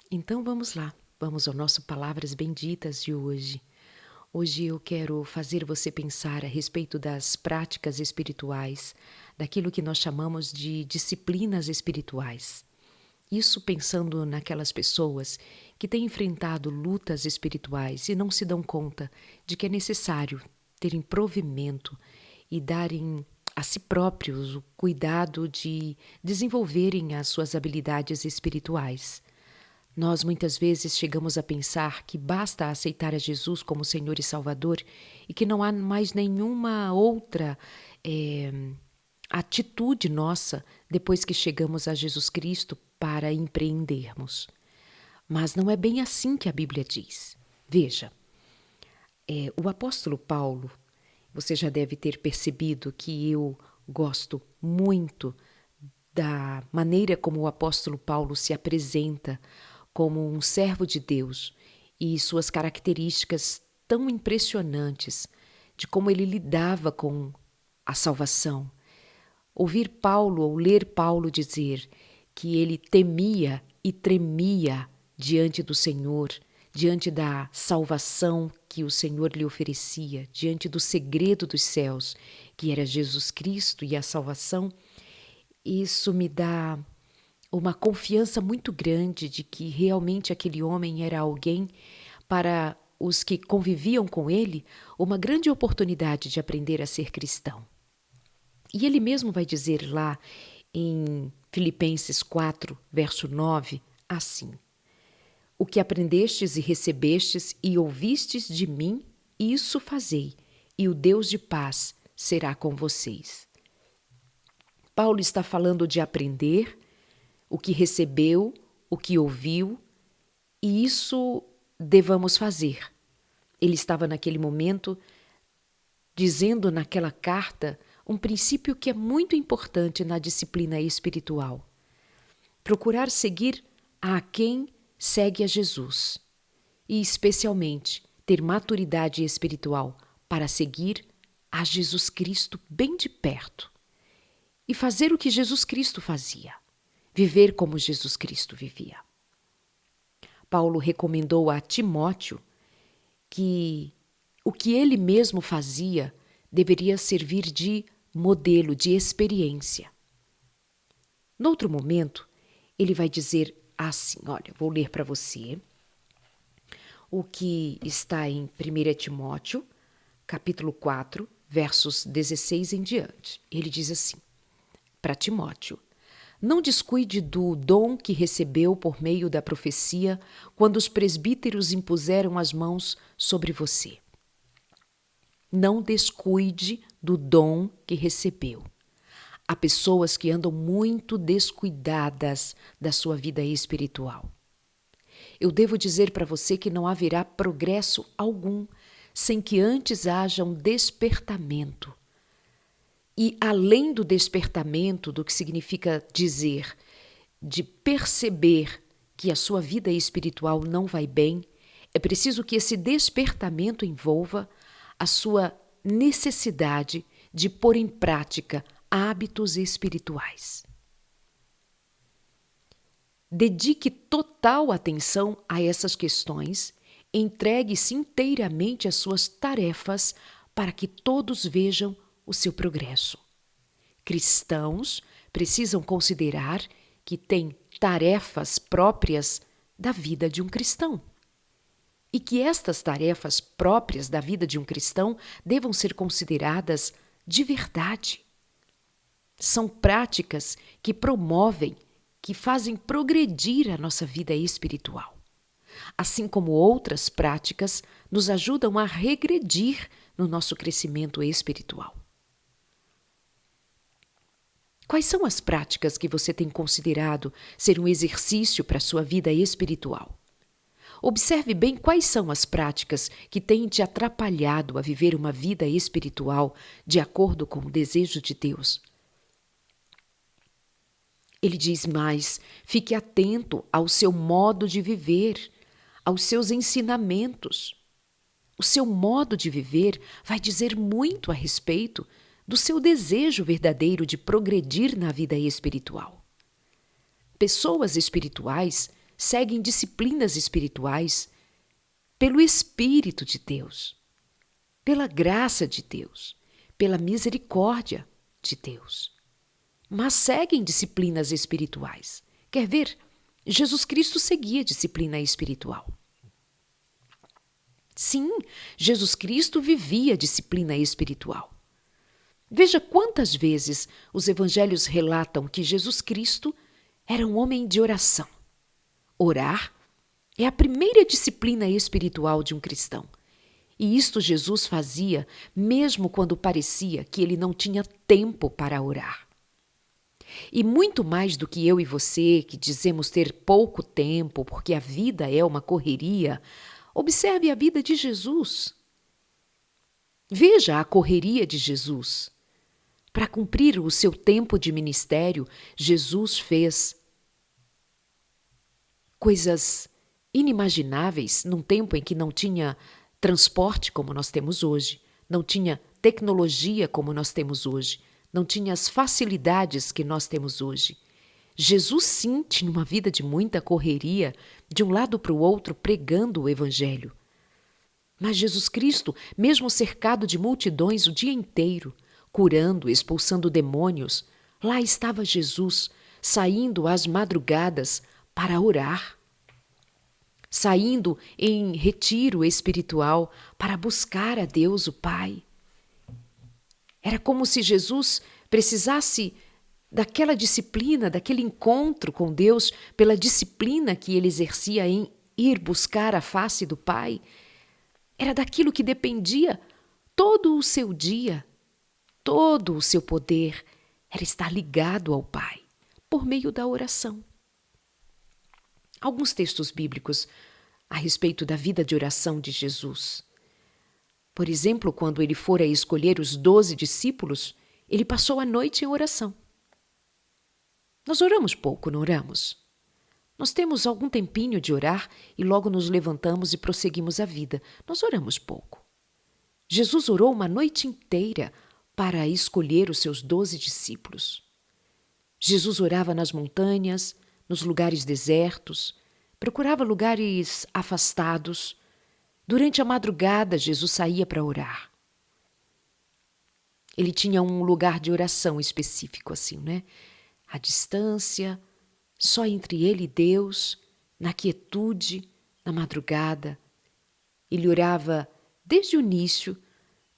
Então vamos lá, vamos ao nosso Palavras Benditas de hoje. Hoje eu quero fazer você pensar a respeito das práticas espirituais, daquilo que nós chamamos de disciplinas espirituais. Isso pensando naquelas pessoas que têm enfrentado lutas espirituais e não se dão conta de que é necessário terem provimento e darem a si próprios o cuidado de desenvolverem as suas habilidades espirituais. Nós muitas vezes chegamos a pensar que basta aceitar a Jesus como Senhor e Salvador e que não há mais nenhuma outra atitude nossa depois que chegamos a Jesus Cristo para empreendermos. Mas não é bem assim que a Bíblia diz. Veja, o apóstolo Paulo, você já deve ter percebido que eu gosto muito da maneira como o apóstolo Paulo se apresenta como um servo de Deus e suas características tão impressionantes de como ele lidava com a salvação. Ouvir Paulo ou ler Paulo dizer que ele temia e tremia diante do Senhor, diante da salvação que o Senhor lhe oferecia, diante do segredo dos céus, que era Jesus Cristo e a salvação, isso me dá uma confiança muito grande de que realmente aquele homem era alguém para os que conviviam com ele, uma grande oportunidade de aprender a ser cristão. E ele mesmo vai dizer lá em Filipenses 4, verso 9, assim: O que aprendestes e recebestes e ouvistes de mim, isso fazei, e o Deus de paz será com vocês. Paulo está falando de aprender o que recebeu, o que ouviu, e isso devamos fazer. Ele estava naquele momento dizendo naquela carta um princípio que é muito importante na disciplina espiritual. Procurar seguir a quem segue a Jesus e, especialmente, ter maturidade espiritual para seguir a Jesus Cristo bem de perto e fazer o que Jesus Cristo fazia, viver como Jesus Cristo vivia. Paulo recomendou a Timóteo que o que ele mesmo fazia deveria servir de modelo, de experiência. Noutro momento, ele vai dizer assim, olha, vou ler para você o que está em 1 Timóteo, capítulo 4, versos 16 em diante. Ele diz assim, para Timóteo: Não descuide do dom que recebeu por meio da profecia quando os presbíteros impuseram as mãos sobre você. Não descuide do dom que recebeu. Há pessoas que andam muito descuidadas da sua vida espiritual. Eu devo dizer para você que não haverá progresso algum sem que antes haja um despertamento. E além do despertamento, do que significa dizer, de perceber que a sua vida espiritual não vai bem, é preciso que esse despertamento envolva a sua necessidade de pôr em prática hábitos espirituais. Dedique total atenção a essas questões, entregue-se inteiramente às suas tarefas para que todos vejam o seu progresso. Cristãos precisam considerar que têm tarefas próprias da vida de um cristão e que estas tarefas próprias da vida de um cristão devam ser consideradas de verdade. São práticas que promovem, que fazem progredir a nossa vida espiritual. Assim como outras práticas nos ajudam a regredir no nosso crescimento espiritual. Quais são as práticas que você tem considerado ser um exercício para a sua vida espiritual? Observe bem quais são as práticas que têm te atrapalhado a viver uma vida espiritual de acordo com o desejo de Deus. Ele diz mais: fique atento ao seu modo de viver, aos seus ensinamentos. O seu modo de viver vai dizer muito a respeito do seu desejo verdadeiro de progredir na vida espiritual. Pessoas espirituais seguem disciplinas espirituais pelo Espírito de Deus, pela graça de Deus, pela misericórdia de Deus. Mas seguem disciplinas espirituais. Quer ver? Jesus Cristo seguia disciplina espiritual. Sim, Jesus Cristo vivia disciplina espiritual. Veja quantas vezes os evangelhos relatam que Jesus Cristo era um homem de oração. Orar é a primeira disciplina espiritual de um cristão. E isto Jesus fazia mesmo quando parecia que ele não tinha tempo para orar. E muito mais do que eu e você, que dizemos ter pouco tempo porque a vida é uma correria, observe a vida de Jesus. Veja a correria de Jesus. Para cumprir o seu tempo de ministério, Jesus fez coisas inimagináveis num tempo em que não tinha transporte como nós temos hoje, não tinha tecnologia como nós temos hoje, não tinha as facilidades que nós temos hoje. Jesus sim tinha uma vida de muita correria, de um lado para o outro pregando o Evangelho. Mas Jesus Cristo, mesmo cercado de multidões o dia inteiro, curando, expulsando demônios, lá estava Jesus, saindo às madrugadas para orar, saindo em retiro espiritual para buscar a Deus o Pai. Era como se Jesus precisasse daquela disciplina, daquele encontro com Deus, pela disciplina que ele exercia em ir buscar a face do Pai. Era daquilo que dependia todo o seu dia, todo o seu poder, era estar ligado ao Pai, por meio da oração. Alguns textos bíblicos a respeito da vida de oração de Jesus. Por exemplo, quando ele fora escolher os 12 discípulos, ele passou a noite em oração. Nós oramos pouco, não oramos? Nós temos algum tempinho de orar e logo nos levantamos e prosseguimos a vida. Nós oramos pouco. Jesus orou uma noite inteira para escolher os seus 12 discípulos. Jesus orava nas montanhas, nos lugares desertos, procurava lugares afastados. Durante a madrugada, Jesus saía para orar. Ele tinha um lugar de oração específico, assim, né? À distância, só entre ele e Deus, na quietude, na madrugada. Ele orava desde o início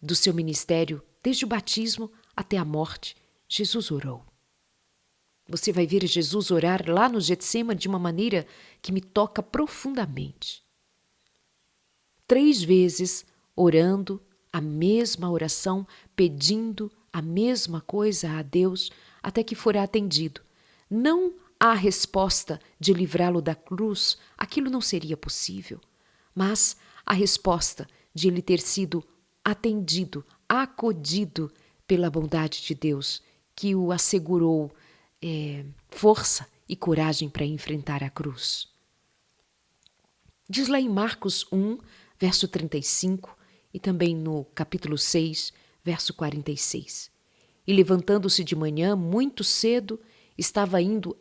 do seu ministério, desde o batismo até a morte. Jesus orou. Você vai ver Jesus orar lá no Getsêmani de uma maneira que me toca profundamente. 3 vezes orando a mesma oração, pedindo a mesma coisa a Deus, até que fora atendido. Não há resposta de livrá-lo da cruz, aquilo não seria possível, mas a resposta de ele ter sido atendido, acolhido pela bondade de Deus, que o assegurou força e coragem para enfrentar a cruz. Diz lá em Marcos 1, verso 35, e também no capítulo 6, verso 46. E levantando-se de manhã, muito cedo, estava indo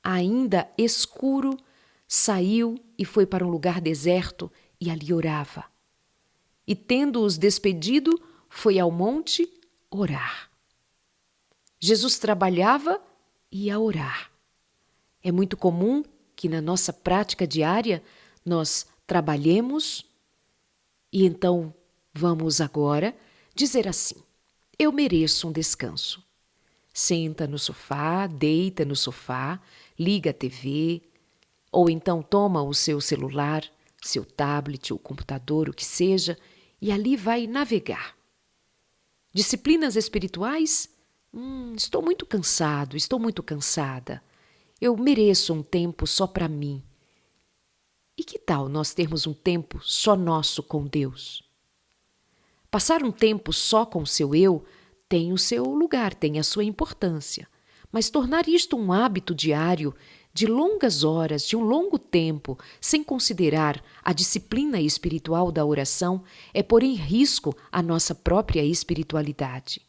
ainda escuro, saiu e foi para um lugar deserto e ali orava. E tendo-os despedido, foi ao monte orar. Jesus trabalhava e ia orar. É muito comum que na nossa prática diária nós trabalhemos e então vamos agora dizer assim: eu mereço um descanso. Senta no sofá, deita no sofá, liga a TV, ou então toma o seu celular, seu tablet, o computador, o que seja, e ali vai navegar. Disciplinas espirituais? Estou muito cansado, estou muito cansada. Eu mereço um tempo só para mim. E que tal nós termos um tempo só nosso com Deus? Passar um tempo só com o seu eu tem o seu lugar, tem a sua importância. Mas tornar isto um hábito diário, de longas horas, de um longo tempo, sem considerar a disciplina espiritual da oração, é pôr em risco a nossa própria espiritualidade.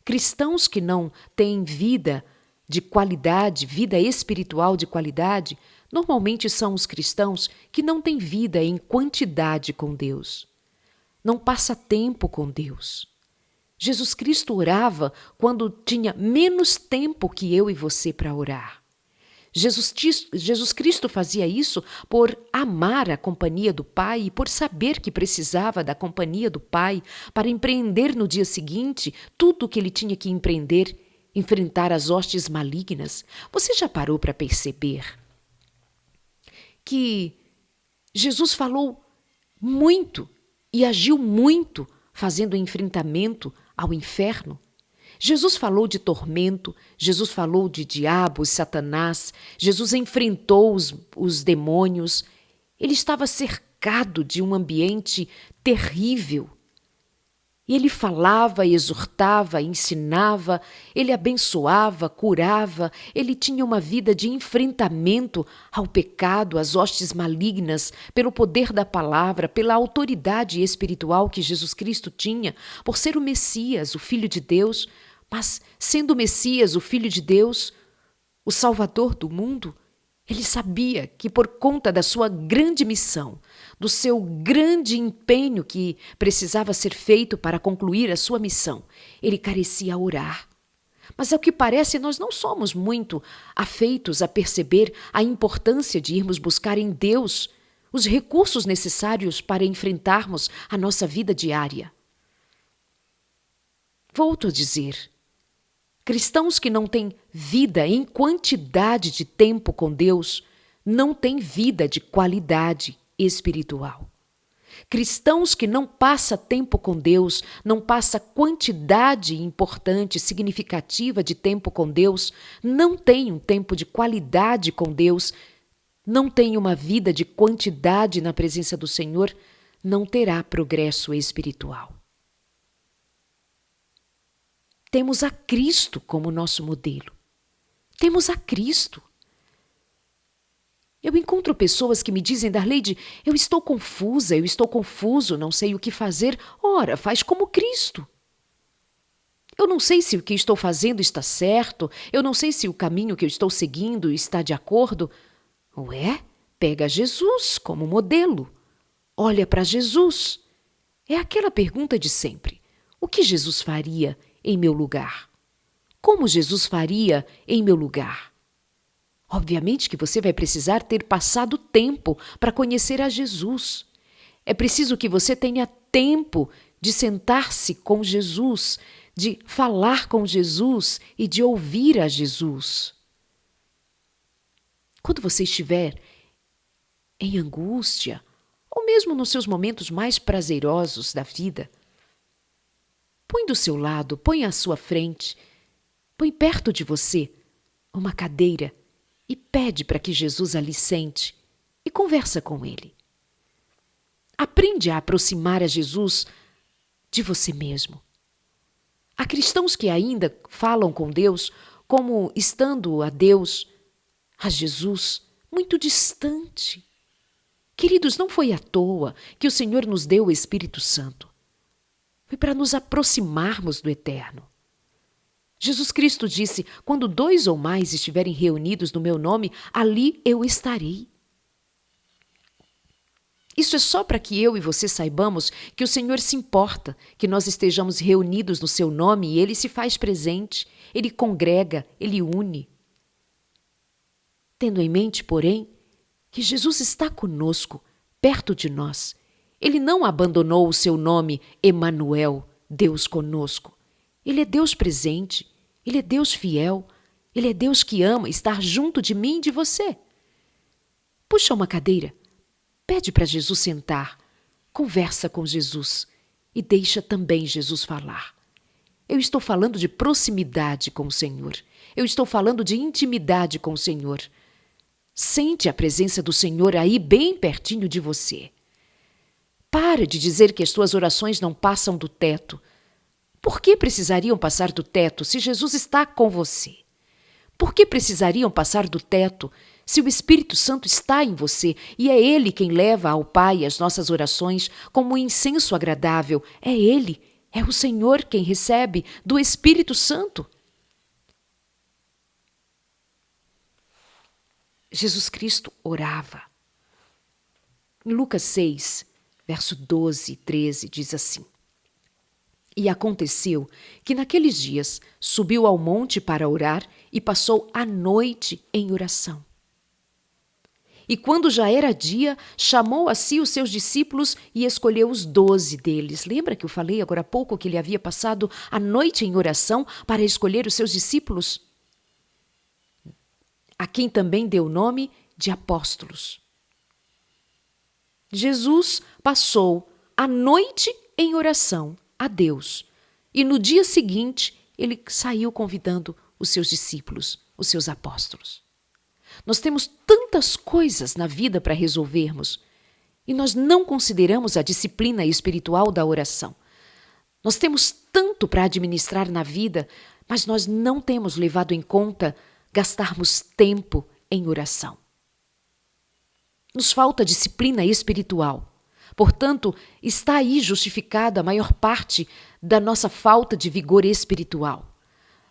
Cristãos que não têm vida de qualidade, vida espiritual de qualidade, Normalmente são os cristãos que não têm vida em quantidade com Deus. Não passa tempo com Deus. Jesus Cristo orava quando tinha menos tempo que eu e você para orar. Jesus Cristo fazia isso por amar a companhia do Pai e por saber que precisava da companhia do Pai para empreender no dia seguinte tudo o que ele tinha que empreender, enfrentar as hostes malignas. Você já parou para perceber que Jesus falou muito e agiu muito fazendo enfrentamento ao inferno? Jesus falou de tormento, Jesus falou de diabos, Satanás, Jesus enfrentou os demônios. Ele estava cercado de um ambiente terrível. E ele falava, exortava, ensinava, ele abençoava, curava, ele tinha uma vida de enfrentamento ao pecado, às hostes malignas, pelo poder da palavra, pela autoridade espiritual que Jesus Cristo tinha, por ser o Messias, o Filho de Deus. Mas, sendo o Messias, o Filho de Deus, o Salvador do mundo, ele sabia que por conta da sua grande missão, do seu grande empenho que precisava ser feito para concluir a sua missão, ele carecia orar. Mas, ao que parece, nós não somos muito afeitos a perceber a importância de irmos buscar em Deus os recursos necessários para enfrentarmos a nossa vida diária. Volto a dizer, cristãos que não têm vida em quantidade de tempo com Deus, não têm vida de qualidade espiritual. Cristãos que não passam tempo com Deus, não passam quantidade importante, significativa de tempo com Deus, não têm um tempo de qualidade com Deus, não têm uma vida de quantidade na presença do Senhor, não terá progresso espiritual. Temos a Cristo como nosso modelo. Temos a Cristo. Eu encontro pessoas que me dizem, Darleide, eu estou confusa, eu estou confuso, não sei o que fazer. Ora, faz como Cristo. Eu não sei se o que estou fazendo está certo, eu não sei se o caminho que eu estou seguindo está de acordo. Ué, pega Jesus como modelo. Olha para Jesus. É aquela pergunta de sempre. O que Jesus faria em meu lugar? Como Jesus faria em meu lugar? Obviamente que você vai precisar ter passado tempo para conhecer a Jesus. É preciso que você tenha tempo de sentar-se com Jesus, de falar com Jesus e de ouvir a Jesus. Quando você estiver em angústia, ou mesmo nos seus momentos mais prazerosos da vida, põe do seu lado, põe à sua frente, põe perto de você uma cadeira e pede para que Jesus ali sente e conversa com ele. Aprende a aproximar a Jesus de você mesmo. Há cristãos que ainda falam com Deus como estando a Deus, a Jesus, muito distante. Queridos, não foi à toa que o Senhor nos deu o Espírito Santo. Foi para nos aproximarmos do Eterno. Jesus Cristo disse, quando 2 ou mais estiverem reunidos no meu nome, ali eu estarei. Isso é só para que eu e você saibamos que o Senhor se importa, que nós estejamos reunidos no seu nome e Ele se faz presente, Ele congrega, Ele une. Tendo em mente, porém, que Jesus está conosco, perto de nós. Ele não abandonou o seu nome Emanuel, Deus conosco. Ele é Deus presente, Ele é Deus fiel, Ele é Deus que ama estar junto de mim e de você. Puxa uma cadeira, pede para Jesus sentar, conversa com Jesus e deixa também Jesus falar. Eu estou falando de proximidade com o Senhor, eu estou falando de intimidade com o Senhor. Sente a presença do Senhor aí bem pertinho de você. Para de dizer que as tuas orações não passam do teto. Por que precisariam passar do teto se Jesus está com você? Por que precisariam passar do teto se o Espírito Santo está em você e é Ele quem leva ao Pai as nossas orações como um incenso agradável? É Ele, é o Senhor quem recebe do Espírito Santo. Jesus Cristo orava. Em Lucas 6, verso 12 e 13, diz assim: E aconteceu que naqueles dias subiu ao monte para orar e passou a noite em oração. E quando já era dia, chamou a si os seus discípulos e escolheu os 12 deles. Lembra que eu falei agora há pouco que ele havia passado a noite em oração para escolher os seus discípulos? A quem também deu o nome de apóstolos. Jesus passou a noite em oração a Deus. E no dia seguinte, ele saiu convidando os seus discípulos, os seus apóstolos. Nós temos tantas coisas na vida para resolvermos e nós não consideramos a disciplina espiritual da oração. Nós temos tanto para administrar na vida, mas nós não temos levado em conta gastarmos tempo em oração. Nos falta disciplina espiritual. Portanto, está aí justificada a maior parte da nossa falta de vigor espiritual.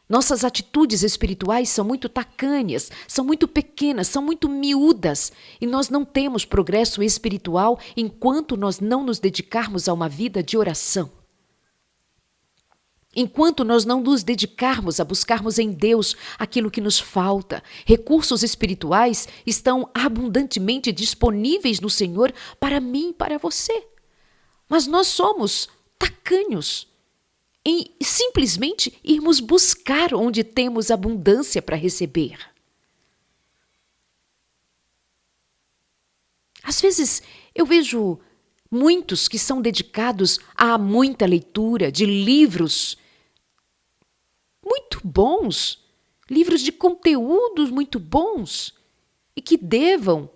Nossas atitudes espirituais são muito tacanhas, são muito pequenas, são muito miúdas e nós não temos progresso espiritual enquanto nós não nos dedicarmos a uma vida de oração. Enquanto nós não nos dedicarmos a buscarmos em Deus aquilo que nos falta, recursos espirituais estão abundantemente disponíveis no Senhor para mim e para você. Mas nós somos tacanhos em simplesmente irmos buscar onde temos abundância para receber. Às vezes eu vejo muitos que são dedicados a muita leitura de livros muito bons, livros de conteúdos muito bons e que devam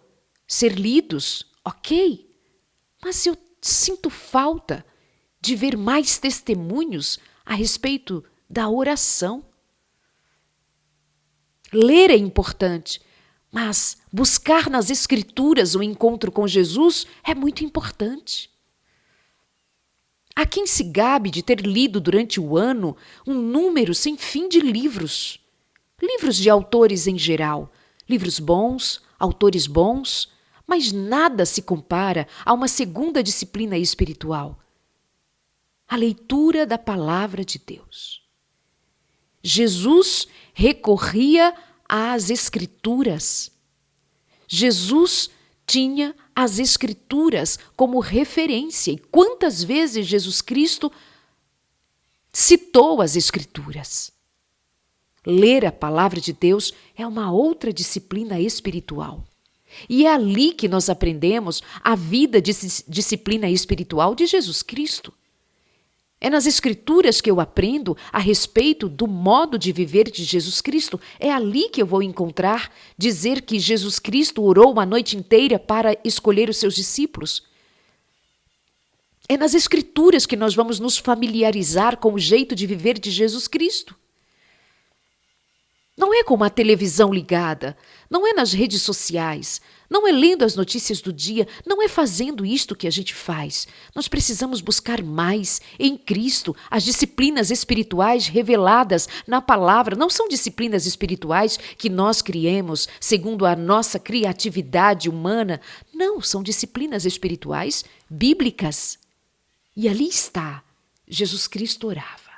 ser lidos, ok? Mas eu sinto falta de ver mais testemunhos a respeito da oração. Ler é importante, mas buscar nas Escrituras o encontro com Jesus é muito importante. Há quem se gabe de ter lido durante o ano um número sem fim de livros. Livros de autores em geral, livros bons, autores bons, mas nada se compara a uma segunda disciplina espiritual. A leitura da palavra de Deus. Jesus recorria às Escrituras. Jesus tinha as Escrituras como referência. E quantas vezes Jesus Cristo citou as Escrituras? Ler a palavra de Deus é uma outra disciplina espiritual. E é ali que nós aprendemos a vida de disciplina espiritual de Jesus Cristo. É nas Escrituras que eu aprendo a respeito do modo de viver de Jesus Cristo. É ali que eu vou encontrar dizer que Jesus Cristo orou uma noite inteira para escolher os seus discípulos. É nas Escrituras que nós vamos nos familiarizar com o jeito de viver de Jesus Cristo. Não é com uma televisão ligada, não é nas redes sociais, não é lendo as notícias do dia, não é fazendo isto que a gente faz. Nós precisamos buscar mais em Cristo. As disciplinas espirituais reveladas na palavra não são disciplinas espirituais que nós criemos segundo a nossa criatividade humana. Não, são disciplinas espirituais bíblicas. E ali está, Jesus Cristo orava.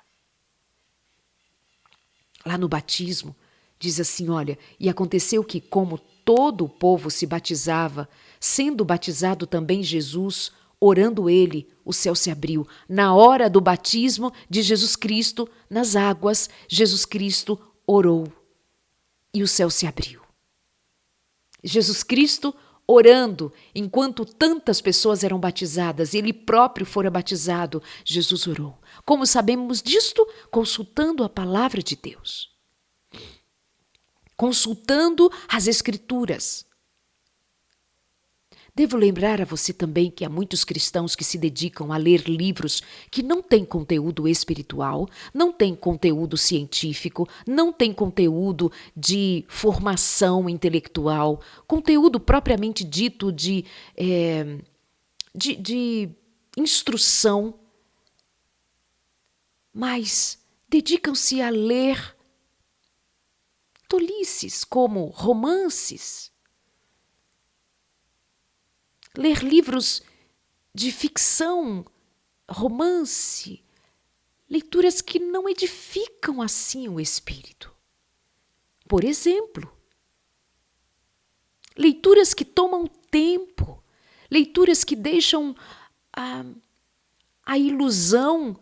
Lá no batismo, diz assim, olha, e aconteceu que, como todo o povo se batizava, sendo batizado também Jesus, orando ele, o céu se abriu. Na hora do batismo de Jesus Cristo, nas águas, Jesus Cristo orou e o céu se abriu. Jesus Cristo orando, enquanto tantas pessoas eram batizadas, ele próprio fora batizado, Jesus orou. Como sabemos disto? Consultando a palavra de Deus. Consultando as Escrituras. Devo lembrar a você também que há muitos cristãos que se dedicam a ler livros que não têm conteúdo espiritual, não têm conteúdo científico, não têm conteúdo de formação intelectual, conteúdo propriamente dito de instrução, mas dedicam-se a ler tolices como romances, ler livros de ficção, romance, leituras que não edificam assim o espírito. Por exemplo, leituras que tomam tempo, leituras que deixam a ilusão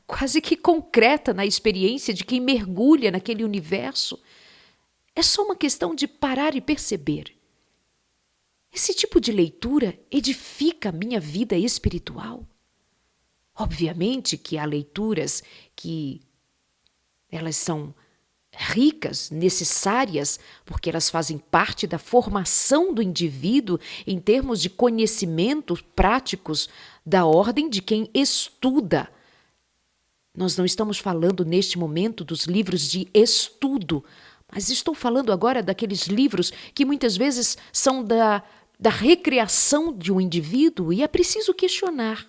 quase que concreta na experiência de quem mergulha naquele universo. É só uma questão de parar e perceber. Esse tipo de leitura edifica a minha vida espiritual. Obviamente que há leituras que elas são ricas, necessárias, porque elas fazem parte da formação do indivíduo em termos de conhecimentos práticos da ordem de quem estuda. Nós não estamos falando neste momento dos livros de estudo, mas estou falando agora daqueles livros que muitas vezes são da recreação de um indivíduo e é preciso questionar.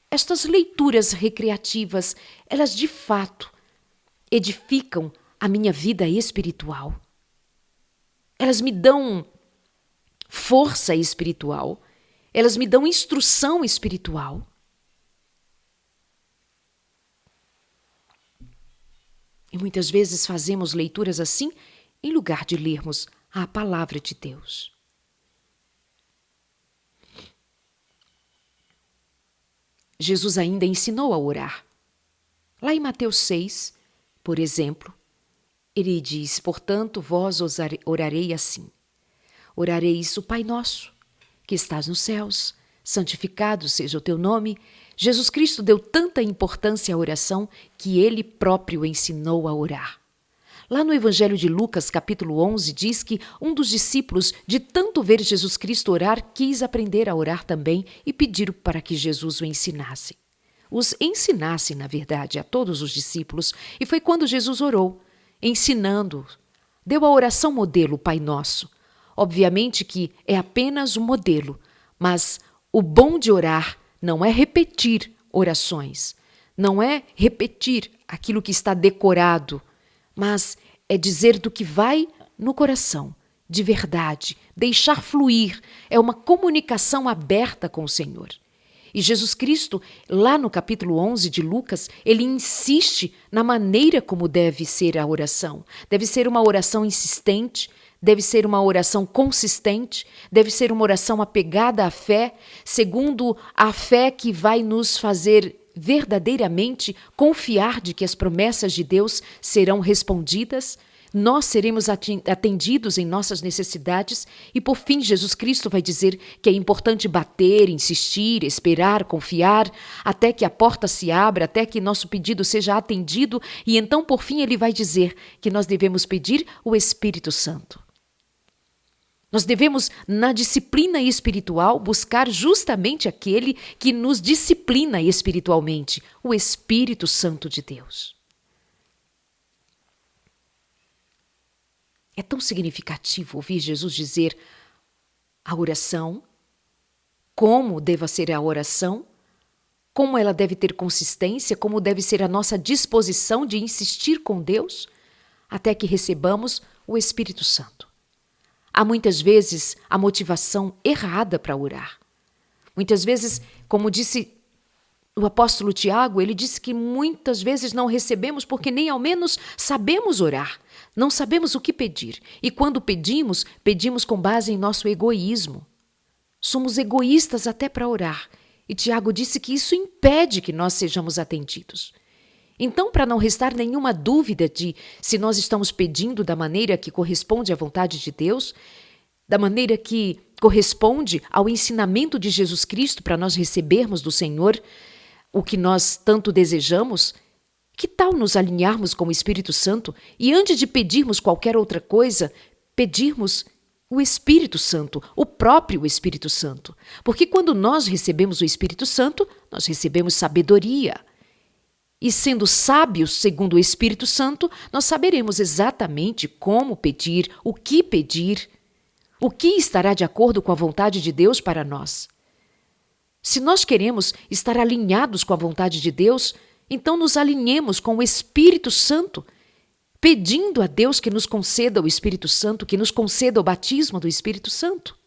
Estas leituras recreativas, elas de fato edificam a minha vida espiritual. Elas me dão força espiritual, elas me dão instrução espiritual. E muitas vezes fazemos leituras assim em lugar de lermos a palavra de Deus. Jesus ainda ensinou a orar. Lá em Mateus 6, por exemplo, ele diz: portanto, vós orarei assim. Orareis o Pai Nosso, que estás nos céus, santificado seja o teu nome. Jesus Cristo deu tanta importância à oração que ele próprio ensinou a orar. Lá no Evangelho de Lucas, capítulo 11, diz que um dos discípulos, de tanto ver Jesus Cristo orar, quis aprender a orar também e pediu para que Jesus o ensinasse. Os ensinasse, na verdade, a todos os discípulos, e foi quando Jesus orou, ensinando. Deu a oração modelo, Pai Nosso. Obviamente que é apenas um modelo, mas o bom de orar não é repetir orações, não é repetir aquilo que está decorado, mas é dizer do que vai no coração, de verdade, deixar fluir, é uma comunicação aberta com o Senhor. E Jesus Cristo, lá no capítulo 11 de Lucas, ele insiste na maneira como deve ser a oração. Deve ser uma oração insistente, deve ser uma oração consistente, deve ser uma oração apegada à fé, segundo a fé que vai nos fazer verdadeiramente confiar de que as promessas de Deus serão respondidas, nós seremos atendidos em nossas necessidades e, por fim, Jesus Cristo vai dizer que é importante bater, insistir, esperar, confiar, até que a porta se abra, até que nosso pedido seja atendido e então, por fim, ele vai dizer que nós devemos pedir o Espírito Santo. Nós devemos, na disciplina espiritual, buscar justamente aquele que nos disciplina espiritualmente, o Espírito Santo de Deus. É tão significativo ouvir Jesus dizer a oração, como deva ser a oração, como ela deve ter consistência, como deve ser a nossa disposição de insistir com Deus, até que recebamos o Espírito Santo. Há muitas vezes a motivação errada para orar. Muitas vezes, como disse o apóstolo Tiago, ele disse que muitas vezes não recebemos porque nem ao menos sabemos orar. Não sabemos o que pedir. E quando pedimos, pedimos com base em nosso egoísmo. Somos egoístas até para orar. E Tiago disse que isso impede que nós sejamos atendidos. Então, para não restar nenhuma dúvida de se nós estamos pedindo da maneira que corresponde à vontade de Deus, da maneira que corresponde ao ensinamento de Jesus Cristo para nós recebermos do Senhor o que nós tanto desejamos, que tal nos alinharmos com o Espírito Santo e antes de pedirmos qualquer outra coisa, pedirmos o Espírito Santo, o próprio Espírito Santo? Porque quando nós recebemos o Espírito Santo, nós recebemos sabedoria. E sendo sábios segundo o Espírito Santo, nós saberemos exatamente como pedir, o que estará de acordo com a vontade de Deus para nós. Se nós queremos estar alinhados com a vontade de Deus, então nos alinhemos com o Espírito Santo, pedindo a Deus que nos conceda o Espírito Santo, que nos conceda o batismo do Espírito Santo.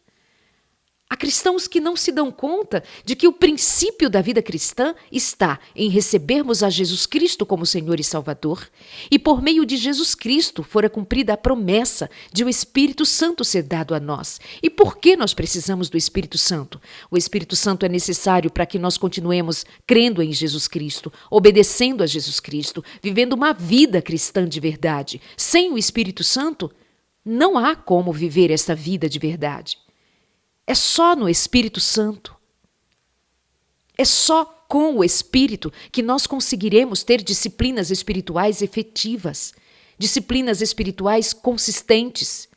Há cristãos que não se dão conta de que o princípio da vida cristã está em recebermos a Jesus Cristo como Senhor e Salvador, e por meio de Jesus Cristo fora cumprida a promessa de o Espírito Santo ser dado a nós. E por que nós precisamos do Espírito Santo? O Espírito Santo é necessário para que nós continuemos crendo em Jesus Cristo, obedecendo a Jesus Cristo, vivendo uma vida cristã de verdade. Sem o Espírito Santo, não há como viver esta vida de verdade. É só no Espírito Santo. É só com o Espírito que nós conseguiremos ter disciplinas espirituais efetivas, disciplinas espirituais consistentes,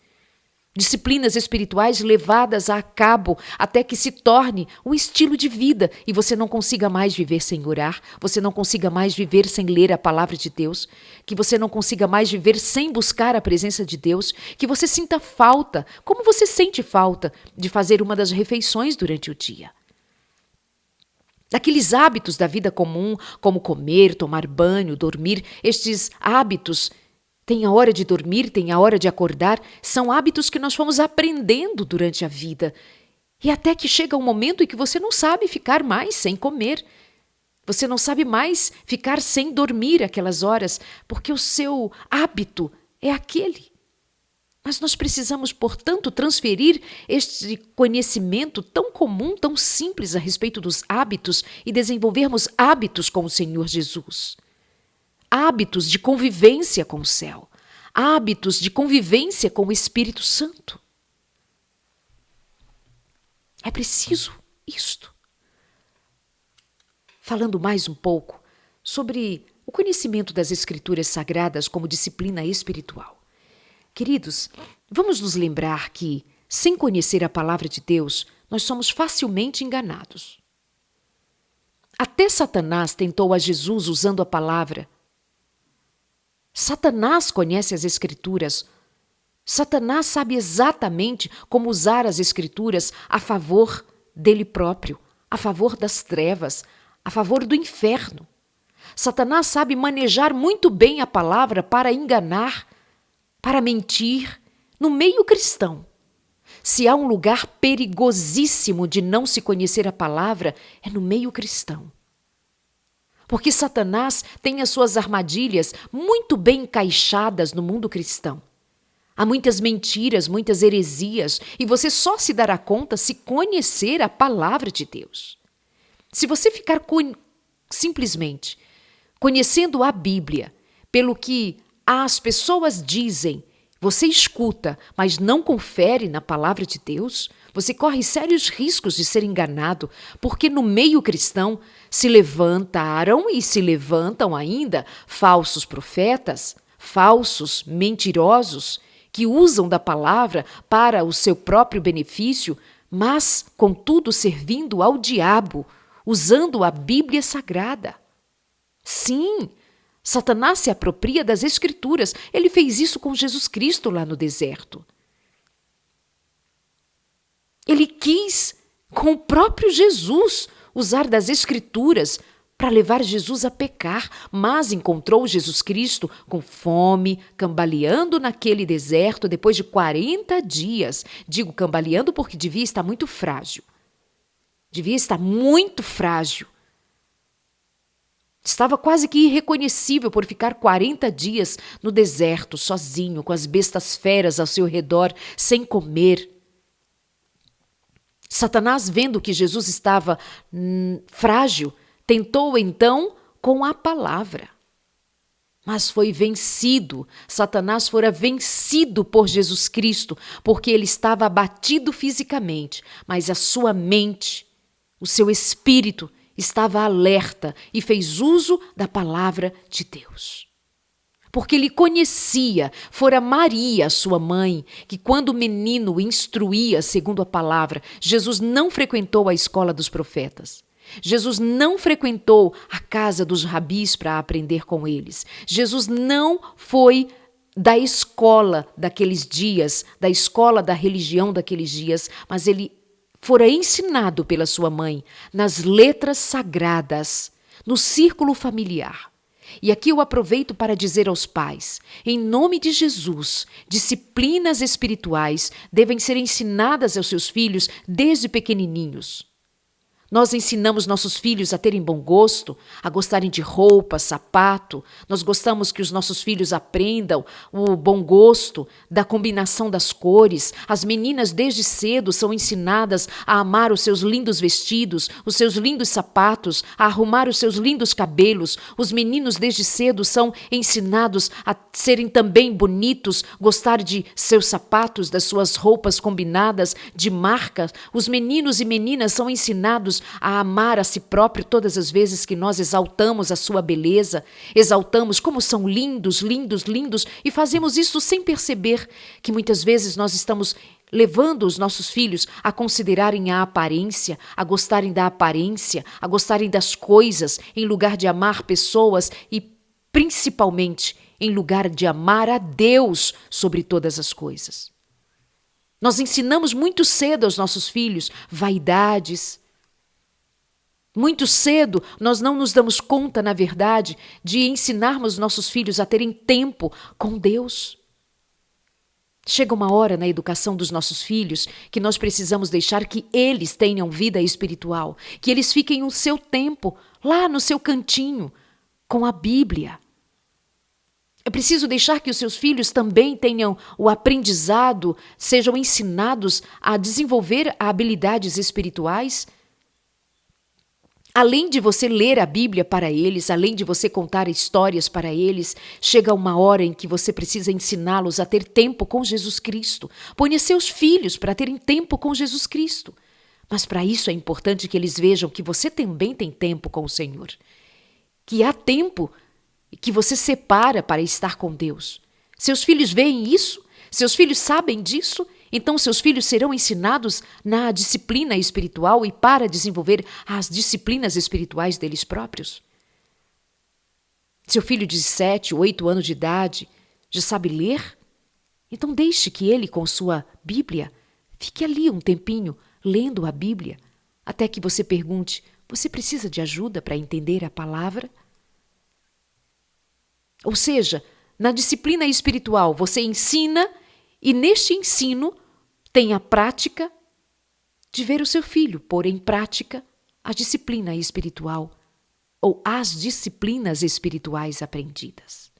disciplinas espirituais levadas a cabo até que se torne um estilo de vida e você não consiga mais viver sem orar, você não consiga mais viver sem ler a palavra de Deus, que você não consiga mais viver sem buscar a presença de Deus, que você sinta falta, como você sente falta de fazer uma das refeições durante o dia. Daqueles hábitos da vida comum, como comer, tomar banho, dormir, estes hábitos. Tem a hora de dormir, tem a hora de acordar, são hábitos que nós fomos aprendendo durante a vida. E até que chega um momento em que você não sabe ficar mais sem comer. Você não sabe mais ficar sem dormir aquelas horas, porque o seu hábito é aquele. Mas nós precisamos, portanto, transferir este conhecimento tão comum, tão simples a respeito dos hábitos e desenvolvermos hábitos com o Senhor Jesus. Hábitos de convivência com o céu, hábitos de convivência com o Espírito Santo. É preciso isto. Falando mais um pouco sobre o conhecimento das Escrituras Sagradas como disciplina espiritual. Queridos, vamos nos lembrar que, sem conhecer a palavra de Deus, nós somos facilmente enganados. Até Satanás tentou a Jesus usando a palavra. Satanás conhece as Escrituras. Satanás sabe exatamente como usar as Escrituras a favor dele próprio, a favor das trevas, a favor do inferno. Satanás sabe manejar muito bem a palavra para enganar, para mentir, no meio cristão. Se há um lugar perigosíssimo de não se conhecer a palavra, é no meio cristão. Porque Satanás tem as suas armadilhas muito bem encaixadas no mundo cristão. Há muitas mentiras, muitas heresias, e você só se dará conta se conhecer a palavra de Deus. Se você ficar simplesmente conhecendo a Bíblia pelo que as pessoas dizem, você escuta, mas não confere na palavra de Deus, você corre sérios riscos de ser enganado, porque no meio cristão se levantaram e se levantam ainda falsos profetas, falsos mentirosos, que usam da palavra para o seu próprio benefício, mas, contudo, servindo ao diabo, usando a Bíblia Sagrada. Sim, Satanás se apropria das Escrituras. Ele fez isso com Jesus Cristo lá no deserto. Ele quis, com o próprio Jesus, usar das Escrituras para levar Jesus a pecar, mas encontrou Jesus Cristo com fome, cambaleando naquele deserto depois de 40 dias. Digo cambaleando porque devia estar muito frágil. Devia estar muito frágil. Estava quase que irreconhecível por ficar 40 dias no deserto, sozinho, com as bestas feras ao seu redor, sem comer. Satanás, vendo que Jesus estava frágil, tentou então com a palavra. Mas foi vencido. Satanás fora vencido por Jesus Cristo, porque ele estava abatido fisicamente, mas a sua mente, o seu espírito, estava alerta e fez uso da palavra de Deus. Porque ele conhecia, fora Maria, sua mãe, que quando o menino o instruía segundo a palavra, Jesus não frequentou a escola dos profetas. Jesus não frequentou a casa dos rabis para aprender com eles. Jesus não foi da escola daqueles dias, da escola da religião daqueles dias, mas ele fora ensinado pela sua mãe nas letras sagradas, no círculo familiar. E aqui eu aproveito para dizer aos pais, em nome de Jesus, disciplinas espirituais devem ser ensinadas aos seus filhos desde pequenininhos. Nós ensinamos nossos filhos a terem bom gosto, a gostarem de roupa, sapato. Nós gostamos que os nossos filhos aprendam o bom gosto da combinação das cores. As meninas desde cedo são ensinadas a amar os seus lindos vestidos, os seus lindos sapatos, a arrumar os seus lindos cabelos. Os meninos desde cedo são ensinados a serem também bonitos, gostar de seus sapatos, das suas roupas combinadas de marca. Os meninos e meninas são ensinados a amar a si próprio todas as vezes que nós exaltamos a sua beleza, exaltamos como são lindos, lindos, lindos, e fazemos isso sem perceber que muitas vezes nós estamos levando os nossos filhos a considerarem a aparência, a gostarem da aparência, a gostarem das coisas, em lugar de amar pessoas e, principalmente, em lugar de amar a Deus sobre todas as coisas. Nós ensinamos muito cedo aos nossos filhos vaidades. Muito cedo, nós não nos damos conta, na verdade, de ensinarmos nossos filhos a terem tempo com Deus. Chega uma hora na educação dos nossos filhos que nós precisamos deixar que eles tenham vida espiritual, que eles fiquem o seu tempo lá no seu cantinho, com a Bíblia. É preciso deixar que os seus filhos também tenham o aprendizado, sejam ensinados a desenvolver habilidades espirituais. Além de você ler a Bíblia para eles, além de você contar histórias para eles, chega uma hora em que você precisa ensiná-los a ter tempo com Jesus Cristo. Ponha seus filhos para terem tempo com Jesus Cristo. Mas para isso é importante que eles vejam que você também tem tempo com o Senhor. Que há tempo que você separa para estar com Deus. Seus filhos veem isso? Seus filhos sabem disso? Então seus filhos serão ensinados na disciplina espiritual e para desenvolver as disciplinas espirituais deles próprios. Seu filho de 7, 8 anos de idade já sabe ler? Então deixe que ele, com sua Bíblia, fique ali um tempinho lendo a Bíblia, até que você pergunte, você precisa de ajuda para entender a palavra? Ou seja, na disciplina espiritual você ensina e neste ensino tem a prática de ver o seu filho pôr em prática a disciplina espiritual ou as disciplinas espirituais aprendidas.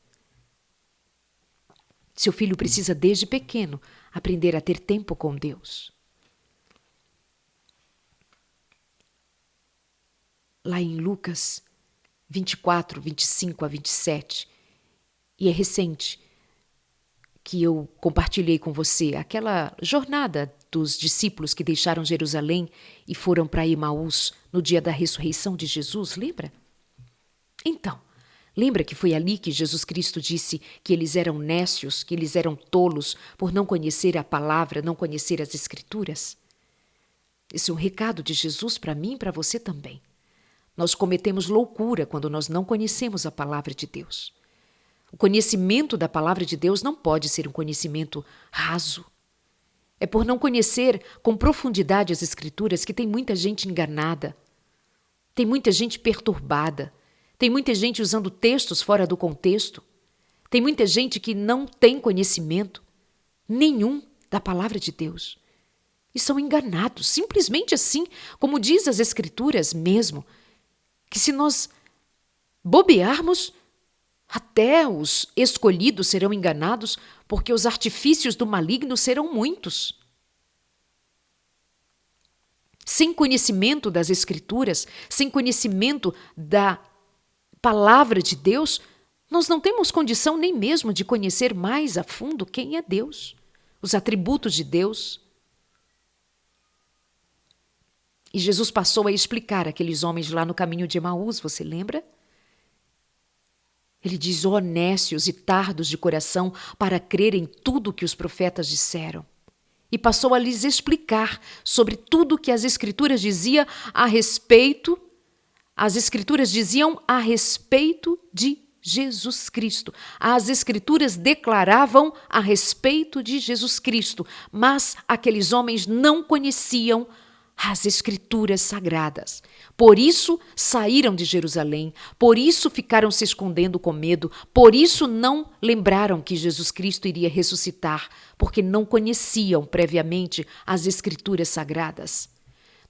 Seu filho precisa desde pequeno aprender a ter tempo com Deus. Lá em Lucas 24, 25 a 27, e é recente, que eu compartilhei com você, aquela jornada dos discípulos que deixaram Jerusalém e foram para Emaús no dia da ressurreição de Jesus, lembra? Então, lembra que foi ali que Jesus Cristo disse que eles eram nécios, que eles eram tolos por não conhecer a palavra, não conhecer as Escrituras? Esse é um recado de Jesus para mim e para você também. Nós cometemos loucura quando nós não conhecemos a palavra de Deus. O conhecimento da palavra de Deus não pode ser um conhecimento raso. É por não conhecer com profundidade as Escrituras que tem muita gente enganada, tem muita gente perturbada, tem muita gente usando textos fora do contexto, tem muita gente que não tem conhecimento nenhum da palavra de Deus. E são enganados, simplesmente assim, como diz as Escrituras mesmo, que se nós bobearmos, até os escolhidos serão enganados, porque os artifícios do maligno serão muitos. Sem conhecimento das Escrituras, sem conhecimento da palavra de Deus, nós não temos condição nem mesmo de conhecer mais a fundo quem é Deus, os atributos de Deus. E Jesus passou a explicar àqueles homens lá no caminho de Emaús, você lembra? Ele diz, ó nécios e tardos de coração, para crer em tudo que os profetas disseram. E passou a lhes explicar sobre tudo que as Escrituras diziam a respeito, as Escrituras diziam a respeito de Jesus Cristo. As Escrituras declaravam a respeito de Jesus Cristo, mas aqueles homens não conheciam as Escrituras sagradas. Por isso saíram de Jerusalém, por isso ficaram se escondendo com medo, por isso não lembraram que Jesus Cristo iria ressuscitar, porque não conheciam previamente as Escrituras sagradas.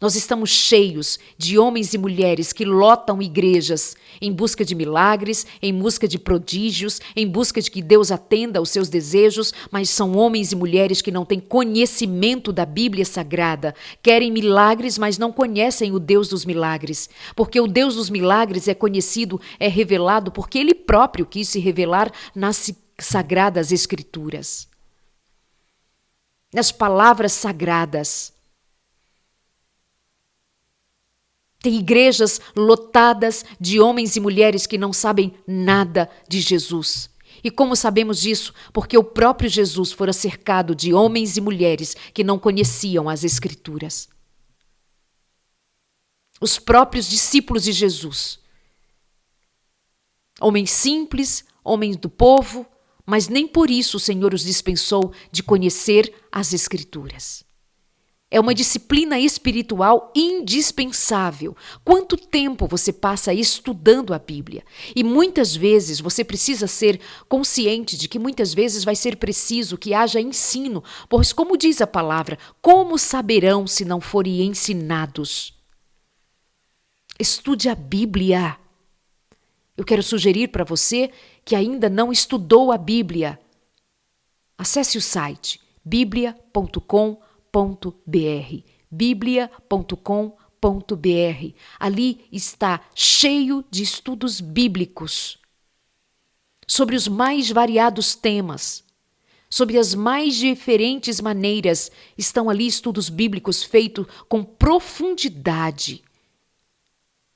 Nós estamos cheios de homens e mulheres que lotam igrejas em busca de milagres, em busca de prodígios, em busca de que Deus atenda aos seus desejos, mas são homens e mulheres que não têm conhecimento da Bíblia Sagrada, querem milagres, mas não conhecem o Deus dos milagres, porque o Deus dos milagres é conhecido, é revelado, porque Ele próprio quis se revelar nas Sagradas Escrituras, nas palavras sagradas. Tem igrejas lotadas de homens e mulheres que não sabem nada de Jesus. E como sabemos disso? Porque o próprio Jesus fora cercado de homens e mulheres que não conheciam as Escrituras. Os próprios discípulos de Jesus. Homens simples, homens do povo, mas nem por isso o Senhor os dispensou de conhecer as Escrituras. É uma disciplina espiritual indispensável. Quanto tempo você passa estudando a Bíblia? E muitas vezes você precisa ser consciente de que muitas vezes vai ser preciso que haja ensino, pois como diz a palavra, como saberão se não forem ensinados? Estude a Bíblia. Eu quero sugerir para você que ainda não estudou a Bíblia. Acesse o site biblia.com.br. biblia.com.br. Ali está cheio de estudos bíblicos sobre os mais variados temas, sobre as mais diferentes maneiras. Estão ali estudos bíblicos feitos com profundidade.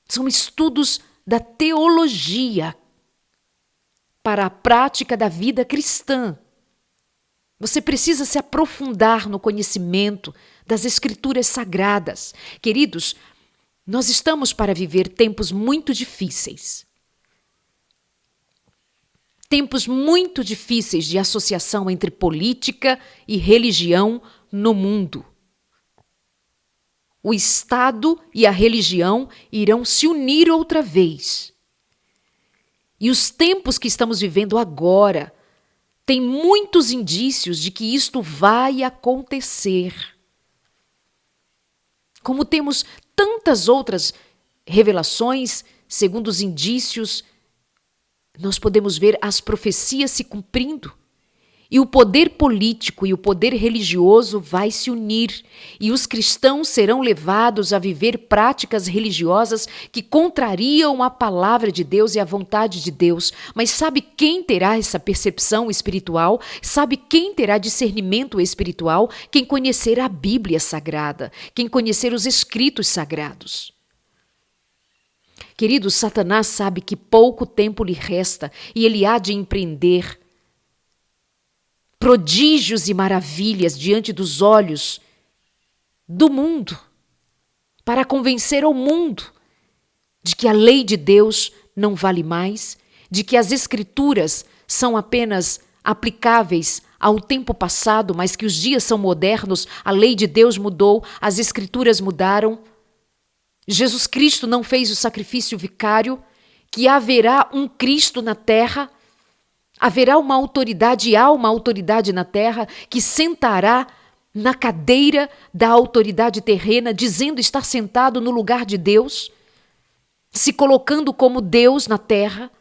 São estudos da teologia para a prática da vida cristã. Você precisa se aprofundar no conhecimento das Escrituras Sagradas. Queridos, nós estamos para viver tempos muito difíceis. Tempos muito difíceis de associação entre política e religião no mundo. O Estado e a religião irão se unir outra vez. E os tempos que estamos vivendo agora tem muitos indícios de que isto vai acontecer. Como temos tantas outras revelações, segundo os indícios, nós podemos ver as profecias se cumprindo. E o poder político e o poder religioso vai se unir, e os cristãos serão levados a viver práticas religiosas que contrariam a palavra de Deus e a vontade de Deus. Mas sabe quem terá essa percepção espiritual? Sabe quem terá discernimento espiritual? Quem conhecer a Bíblia Sagrada, quem conhecer os Escritos Sagrados. Queridos, Satanás sabe que pouco tempo lhe resta e ele há de empreender prodígios e maravilhas diante dos olhos do mundo, para convencer ao mundo de que a lei de Deus não vale mais, de que as Escrituras são apenas aplicáveis ao tempo passado, mas que os dias são modernos, a lei de Deus mudou, as Escrituras mudaram, Jesus Cristo não fez o sacrifício vicário, que haverá um Cristo na terra. Haverá uma autoridade e há uma autoridade na terra que sentará na cadeira da autoridade terrena, dizendo estar sentado no lugar de Deus, se colocando como Deus na terra,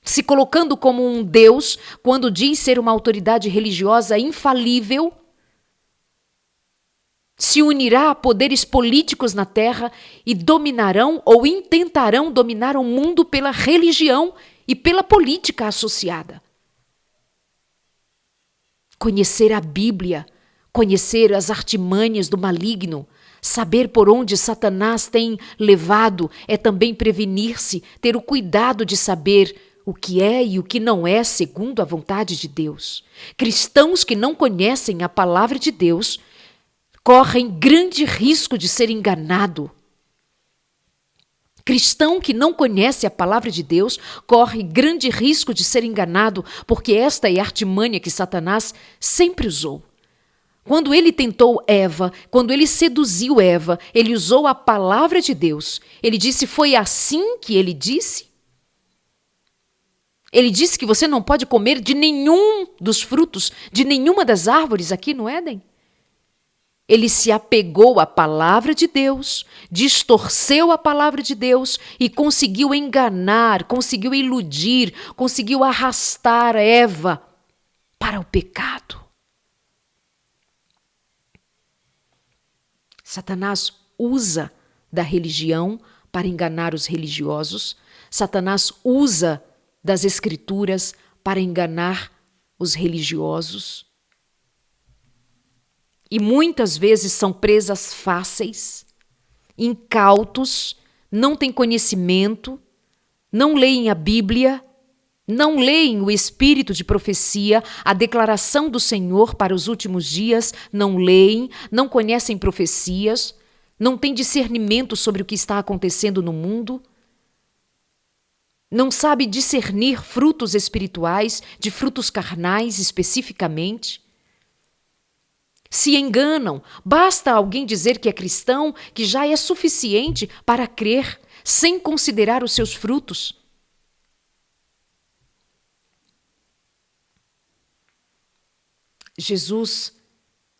se colocando como um Deus, quando diz ser uma autoridade religiosa infalível, se unirá a poderes políticos na terra e dominarão ou intentarão dominar o mundo pela religião e pela política associada. Conhecer a Bíblia, conhecer as artimanhas do maligno, saber por onde Satanás tem levado, é também prevenir-se, ter o cuidado de saber o que é e o que não é segundo a vontade de Deus. Cristãos que não conhecem a palavra de Deus correm grande risco de ser enganado. Cristão que não conhece a palavra de Deus corre grande risco de ser enganado, porque esta é a artimanha que Satanás sempre usou. Quando ele tentou Eva, quando ele seduziu Eva, ele usou a palavra de Deus. Ele disse, foi assim que ele disse? Ele disse que você não pode comer de nenhum dos frutos, de nenhuma das árvores aqui no Éden. Ele se apegou à palavra de Deus, distorceu a palavra de Deus e conseguiu enganar, conseguiu iludir, conseguiu arrastar Eva para o pecado. Satanás usa da religião para enganar os religiosos. Satanás usa das Escrituras para enganar os religiosos. E muitas vezes são presas fáceis, incautos, não têm conhecimento, não leem a Bíblia, não leem o Espírito de profecia, a declaração do Senhor para os últimos dias, não leem, não conhecem profecias, não têm discernimento sobre o que está acontecendo no mundo, não sabe discernir frutos espirituais de frutos carnais especificamente. Se enganam, basta alguém dizer que é cristão, que já é suficiente para crer, sem considerar os seus frutos. Jesus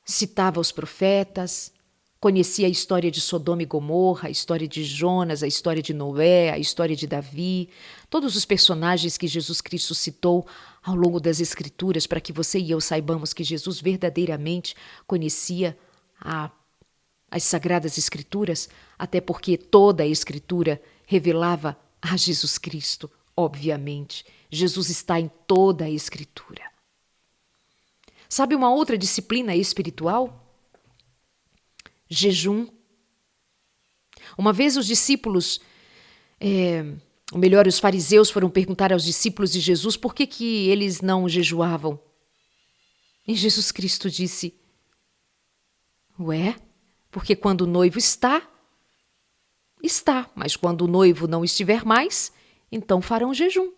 citava os profetas, conhecia a história de Sodoma e Gomorra, a história de Jonas, a história de Noé, a história de Davi, todos os personagens que Jesus Cristo citou ao longo das Escrituras, para que você e eu saibamos que Jesus verdadeiramente conhecia as Sagradas Escrituras, até porque toda a Escritura revelava a Jesus Cristo, obviamente. Jesus está em toda a Escritura. Sabe uma outra disciplina espiritual? Jejum. Uma vez os discípulos, ou melhor, os fariseus foram perguntar aos discípulos de Jesus por que eles não jejuavam. E Jesus Cristo disse, porque quando o noivo está, mas quando o noivo não estiver mais, então farão jejum.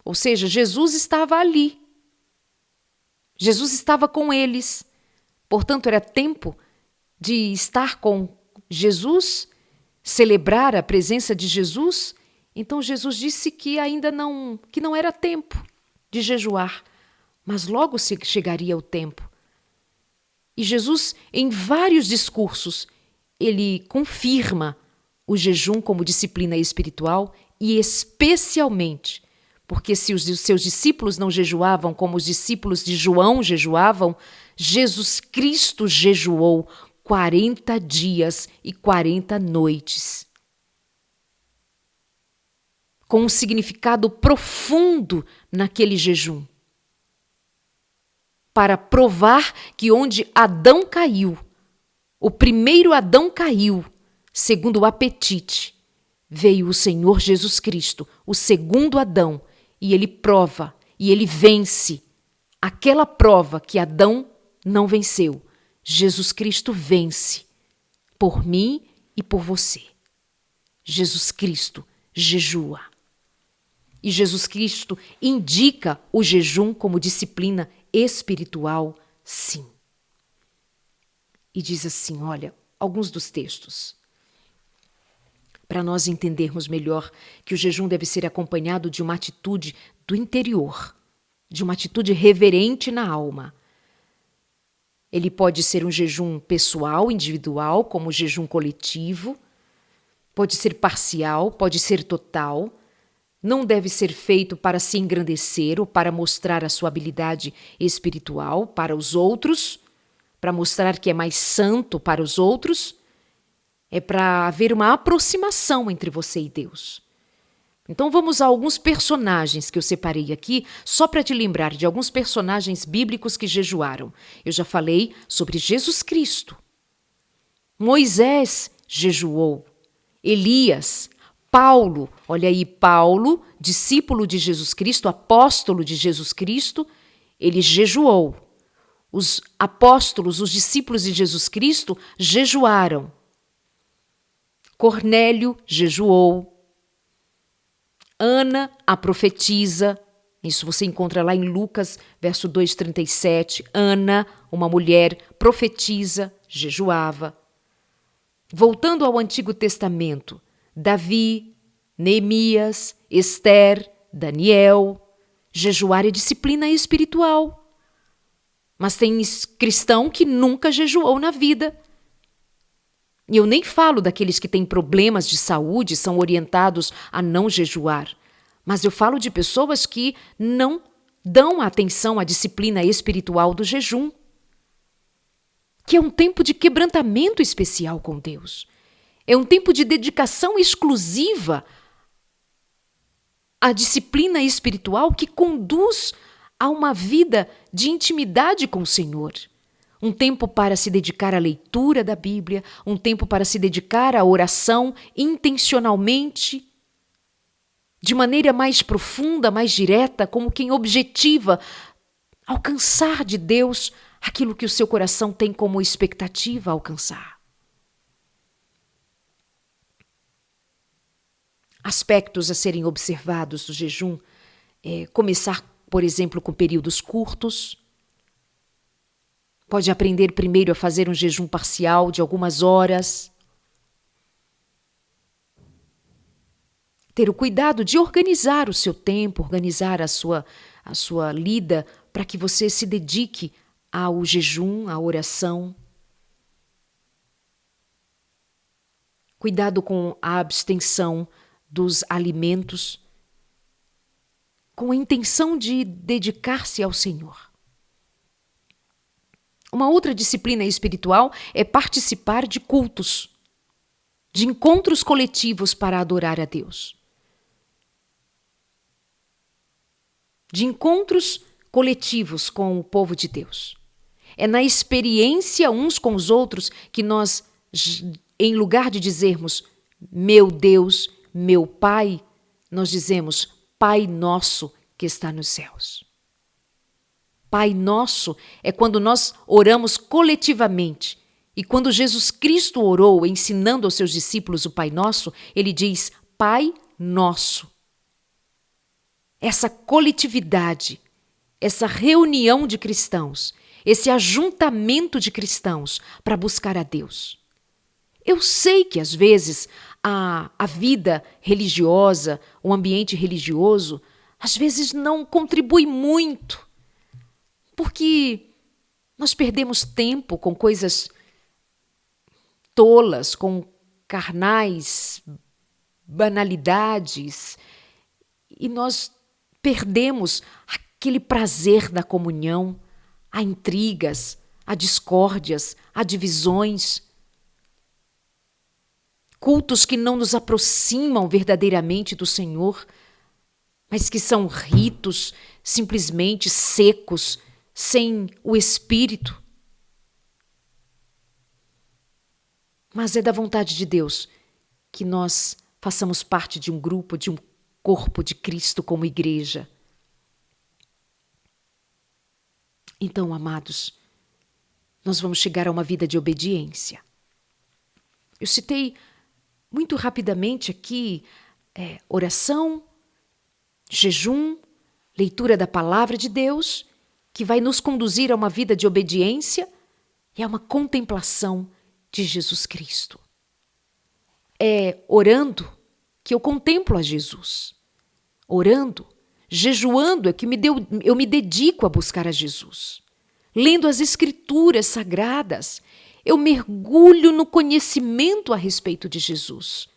Ou seja, Jesus estava ali. Jesus estava com eles. Portanto, era tempo de estar com Jesus, celebrar a presença de Jesus. Então, Jesus disse que ainda não era tempo de jejuar, mas logo chegaria o tempo. E Jesus, em vários discursos, ele confirma o jejum como disciplina espiritual e especialmente porque se os seus discípulos não jejuavam como os discípulos de João jejuavam, Jesus Cristo jejuou 40 dias e 40 noites. Com um significado profundo naquele jejum. Para provar que onde Adão caiu, o primeiro Adão caiu, segundo o apetite, veio o Senhor Jesus Cristo, o segundo Adão, e ele prova, e ele vence aquela prova que Adão não venceu. Jesus Cristo vence por mim e por você. Jesus Cristo jejua. E Jesus Cristo indica o jejum como disciplina espiritual, sim. E diz assim, olha, alguns dos textos. Para nós entendermos melhor que o jejum deve ser acompanhado de uma atitude do interior, de uma atitude reverente na alma. Ele pode ser um jejum pessoal, individual, como o jejum coletivo, pode ser parcial, pode ser total, não deve ser feito para se engrandecer ou para mostrar a sua habilidade espiritual para os outros, para mostrar que é mais santo para os outros. É para haver uma aproximação entre você e Deus. Então vamos a alguns personagens que eu separei aqui, só para te lembrar de alguns personagens bíblicos que jejuaram. Eu já falei sobre Jesus Cristo. Moisés jejuou. Elias, Paulo, olha aí, Paulo, discípulo de Jesus Cristo, apóstolo de Jesus Cristo, ele jejuou. Os apóstolos, os discípulos de Jesus Cristo jejuaram. Cornélio jejuou. Ana, a profetisa, Isso você encontra lá em Lucas, verso 2:37. Ana, uma mulher profetisa, jejuava. Voltando ao Antigo Testamento, Davi, Neemias, Esther, Daniel. Jejuar é disciplina espiritual. Mas tem cristão que nunca jejuou na vida. E eu nem falo daqueles que têm problemas de saúde e são orientados a não jejuar. Mas eu falo de pessoas que não dão atenção à disciplina espiritual do jejum, que é um tempo de quebrantamento especial com Deus. É um tempo de dedicação exclusiva à disciplina espiritual que conduz a uma vida de intimidade com o Senhor. Um tempo para se dedicar à leitura da Bíblia, um tempo para se dedicar à oração intencionalmente, de maneira mais profunda, mais direta, como quem objetiva alcançar de Deus aquilo que o seu coração tem como expectativa alcançar. Aspectos a serem observados do jejum é começar, por exemplo, com períodos curtos. Pode aprender primeiro a fazer um jejum parcial de algumas horas. Ter o cuidado de organizar o seu tempo, organizar a sua lida para que você se dedique ao jejum, à oração. Cuidado com a abstenção dos alimentos, com a intenção de dedicar-se ao Senhor. Uma outra disciplina espiritual é participar de cultos, de encontros coletivos para adorar a Deus. De encontros coletivos com o povo de Deus. É na experiência uns com os outros que nós, em lugar de dizermos meu Deus, meu Pai, nós dizemos Pai nosso que está nos céus. Pai nosso é quando nós oramos coletivamente. E quando Jesus Cristo orou, ensinando aos seus discípulos o Pai Nosso, ele diz Pai Nosso. Essa coletividade, essa reunião de cristãos, esse ajuntamento de cristãos para buscar a Deus. Eu sei que às vezes a vida religiosa, o ambiente religioso, às vezes não contribui muito, porque nós perdemos tempo com coisas tolas, com carnais, banalidades, e nós perdemos aquele prazer da comunhão, há intrigas, há discórdias, há divisões, cultos que não nos aproximam verdadeiramente do Senhor, mas que são ritos simplesmente secos, sem o Espírito. Mas é da vontade de Deus que nós façamos parte de um grupo, de um corpo de Cristo como igreja. Então, amados, nós vamos chegar a uma vida de obediência. Eu citei muito rapidamente aqui oração, jejum, leitura da palavra de Deus, que vai nos conduzir a uma vida de obediência e a uma contemplação de Jesus Cristo. É orando que eu contemplo a Jesus. Orando, jejuando é que eu me dedico a buscar a Jesus. Lendo as Escrituras sagradas, eu mergulho no conhecimento a respeito de Jesus.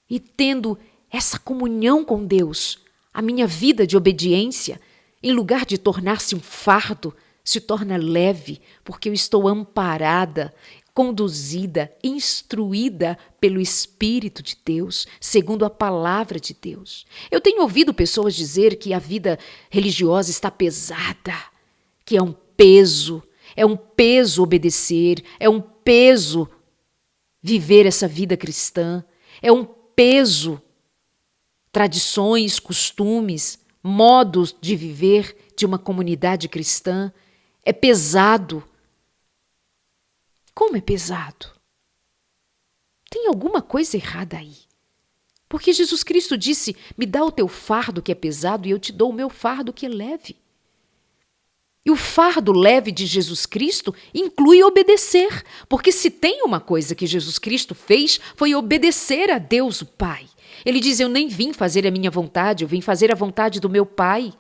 E tendo essa comunhão com Deus, a minha vida de obediência, em lugar de tornar-se um fardo, se torna leve, porque eu estou amparada, conduzida, instruída pelo Espírito de Deus, segundo a palavra de Deus. Eu tenho ouvido pessoas dizer que a vida religiosa está pesada, que é um peso obedecer, é um peso viver essa vida cristã, é um peso tradições, costumes, modos de viver de uma comunidade cristã. É pesado. Como é pesado? Tem alguma coisa errada aí. Porque Jesus Cristo disse: me dá o teu fardo que é pesado e eu te dou o meu fardo que é leve. E o fardo leve de Jesus Cristo inclui obedecer, porque se tem uma coisa que Jesus Cristo fez, foi obedecer a Deus o Pai. Ele diz: eu nem vim fazer a minha vontade, eu vim fazer a vontade do meu Pai.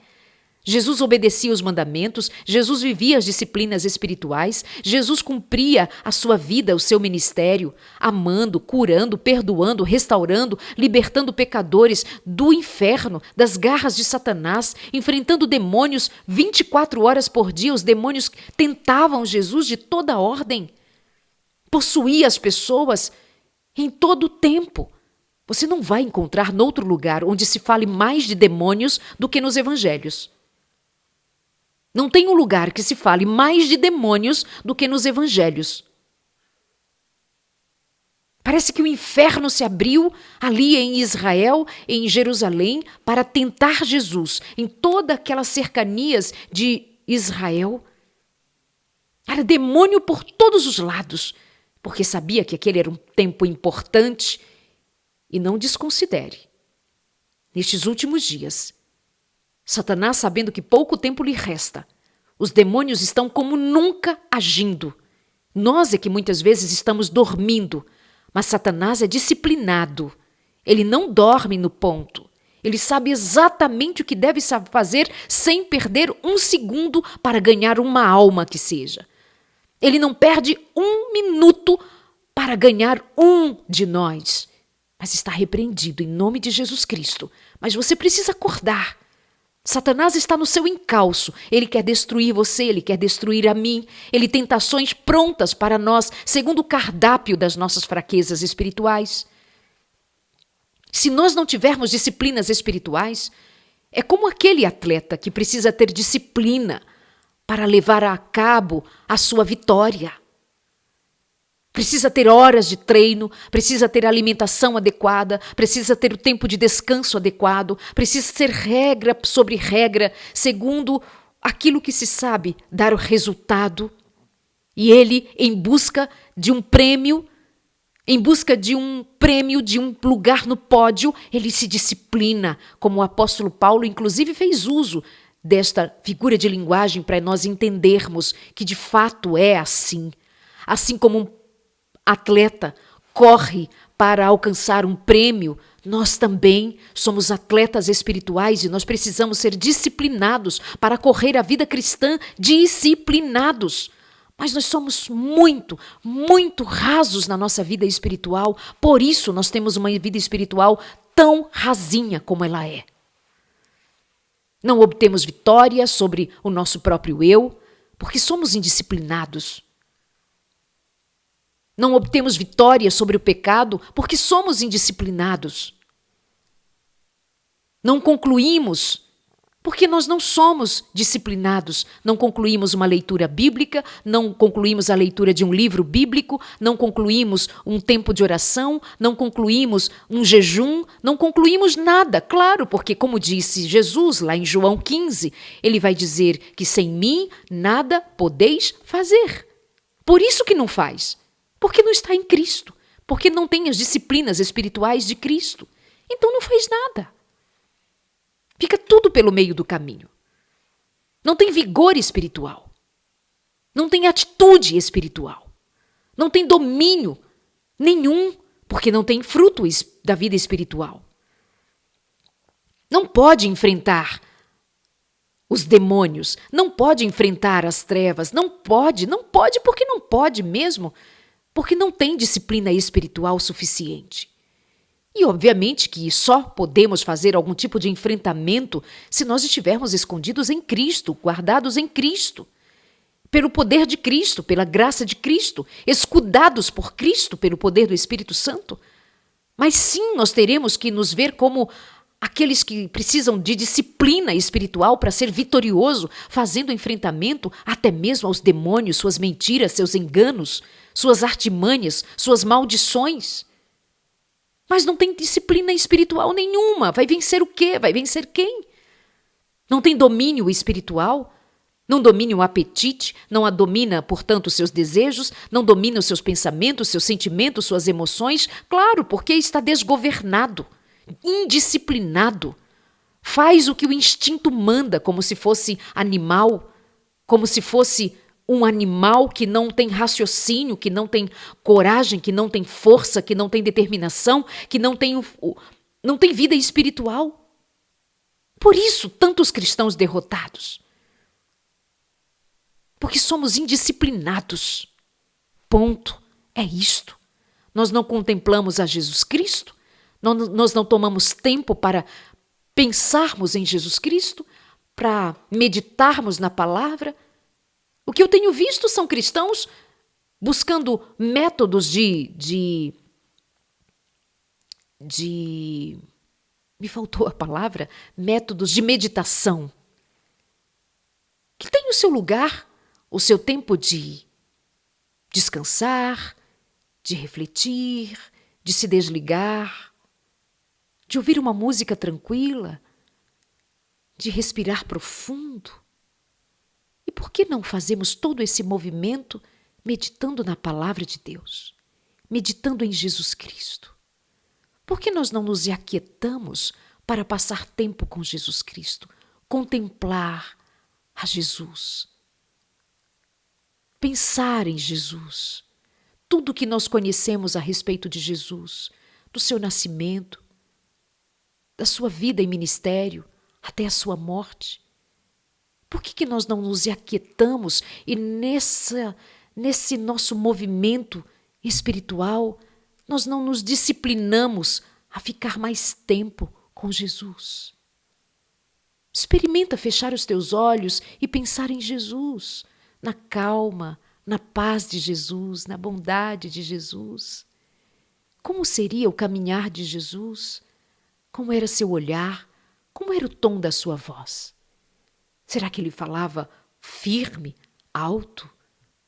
Jesus obedecia os mandamentos, Jesus vivia as disciplinas espirituais, Jesus cumpria a sua vida, o seu ministério, amando, curando, perdoando, restaurando, libertando pecadores do inferno, das garras de Satanás, enfrentando demônios 24 horas por dia. Os demônios tentavam Jesus de toda ordem, possuía as pessoas em todo o tempo. Você não vai encontrar noutro lugar onde se fale mais de demônios do que nos evangelhos. Não tem um lugar que se fale mais de demônios do que nos evangelhos. Parece que o inferno se abriu ali em Israel, em Jerusalém, para tentar Jesus. Em todas aquelas cercanias de Israel, era demônio por todos os lados, porque sabia que aquele era um tempo importante. E não desconsidere, nestes últimos dias, Satanás, sabendo que pouco tempo lhe resta, os demônios estão como nunca agindo. Nós é que muitas vezes estamos dormindo, mas Satanás é disciplinado. Ele não dorme no ponto. Ele sabe exatamente o que deve fazer sem perder um segundo para ganhar uma alma que seja. Ele não perde um minuto para ganhar um de nós. Mas está repreendido em nome de Jesus Cristo. Mas você precisa acordar. Satanás está no seu encalço. Ele quer destruir você, ele quer destruir a mim. Ele tem tentações prontas para nós, segundo o cardápio das nossas fraquezas espirituais. Se nós não tivermos disciplinas espirituais, é como aquele atleta que precisa ter disciplina para levar a cabo a sua vitória. Precisa ter horas de treino, precisa ter alimentação adequada, precisa ter o tempo de descanso adequado, precisa ter regra sobre regra, segundo aquilo que se sabe dar o resultado. E ele, em busca de um prêmio, de um lugar no pódio, ele se disciplina, como o apóstolo Paulo, inclusive, fez uso desta figura de linguagem para nós entendermos que de fato é assim. Assim como um atleta corre para alcançar um prêmio, nós também somos atletas espirituais e nós precisamos ser disciplinados para correr a vida cristã disciplinados. Mas nós somos muito, muito rasos na nossa vida espiritual, por isso nós temos uma vida espiritual tão rasinha como ela é. Não obtemos vitória sobre o nosso próprio eu, porque somos indisciplinados. Não obtemos vitória sobre o pecado porque somos indisciplinados. Não concluímos porque nós não somos disciplinados. Não concluímos uma leitura bíblica, não concluímos a leitura de um livro bíblico, não concluímos um tempo de oração, não concluímos um jejum, não concluímos nada. Claro, porque como disse Jesus lá em João 15, ele vai dizer que sem mim nada podeis fazer. Por isso que não faz. Porque não está em Cristo, porque não tem as disciplinas espirituais de Cristo. Então não faz nada. Fica tudo pelo meio do caminho. Não tem vigor espiritual. Não tem atitude espiritual. Não tem domínio nenhum, porque não tem fruto da vida espiritual. Não pode enfrentar os demônios, não pode enfrentar as trevas, não pode porque não pode mesmo. Porque não tem disciplina espiritual suficiente. E obviamente que só podemos fazer algum tipo de enfrentamento se nós estivermos escondidos em Cristo, guardados em Cristo, pelo poder de Cristo, pela graça de Cristo, escudados por Cristo pelo poder do Espírito Santo. Mas sim, nós teremos que nos ver como aqueles que precisam de disciplina espiritual para ser vitorioso, fazendo enfrentamento até mesmo aos demônios, suas mentiras, seus enganos, suas artimanhas, suas maldições. Mas não tem disciplina espiritual nenhuma. Vai vencer o quê? Vai vencer quem? Não tem domínio espiritual? Não domina o apetite? Não domina, portanto, os seus desejos? Não domina os seus pensamentos, seus sentimentos, suas emoções? Claro, porque está desgovernado. indisciplinado, faz o que o instinto manda, como se fosse animal, como se fosse um animal que não tem raciocínio, que não tem coragem, que não tem força, que não tem determinação, que não tem vida espiritual. Por isso, tantos cristãos derrotados. Porque somos indisciplinados. Ponto. É isto. Nós não contemplamos a Jesus Cristo, nós não tomamos tempo para pensarmos em Jesus Cristo, para meditarmos na palavra. O que eu tenho visto são cristãos buscando métodos me faltou a palavra, métodos de meditação, que tem o seu lugar, o seu tempo de descansar, de refletir, de se desligar, de ouvir uma música tranquila, de respirar profundo. E por que não fazemos todo esse movimento meditando na palavra de Deus, meditando em Jesus Cristo? Por que nós não nos aquietamos para passar tempo com Jesus Cristo, contemplar a Jesus, pensar em Jesus, tudo o que nós conhecemos a respeito de Jesus, do seu nascimento, da sua vida e ministério, até a sua morte? Por que nós não nos aquietamos e nesse nosso movimento espiritual nós não nos disciplinamos a ficar mais tempo com Jesus? Experimenta fechar os teus olhos e pensar em Jesus, na calma, na paz de Jesus, na bondade de Jesus. Como seria o caminhar de Jesus? Como era seu olhar? Como era o tom da sua voz? Será que ele falava firme, alto?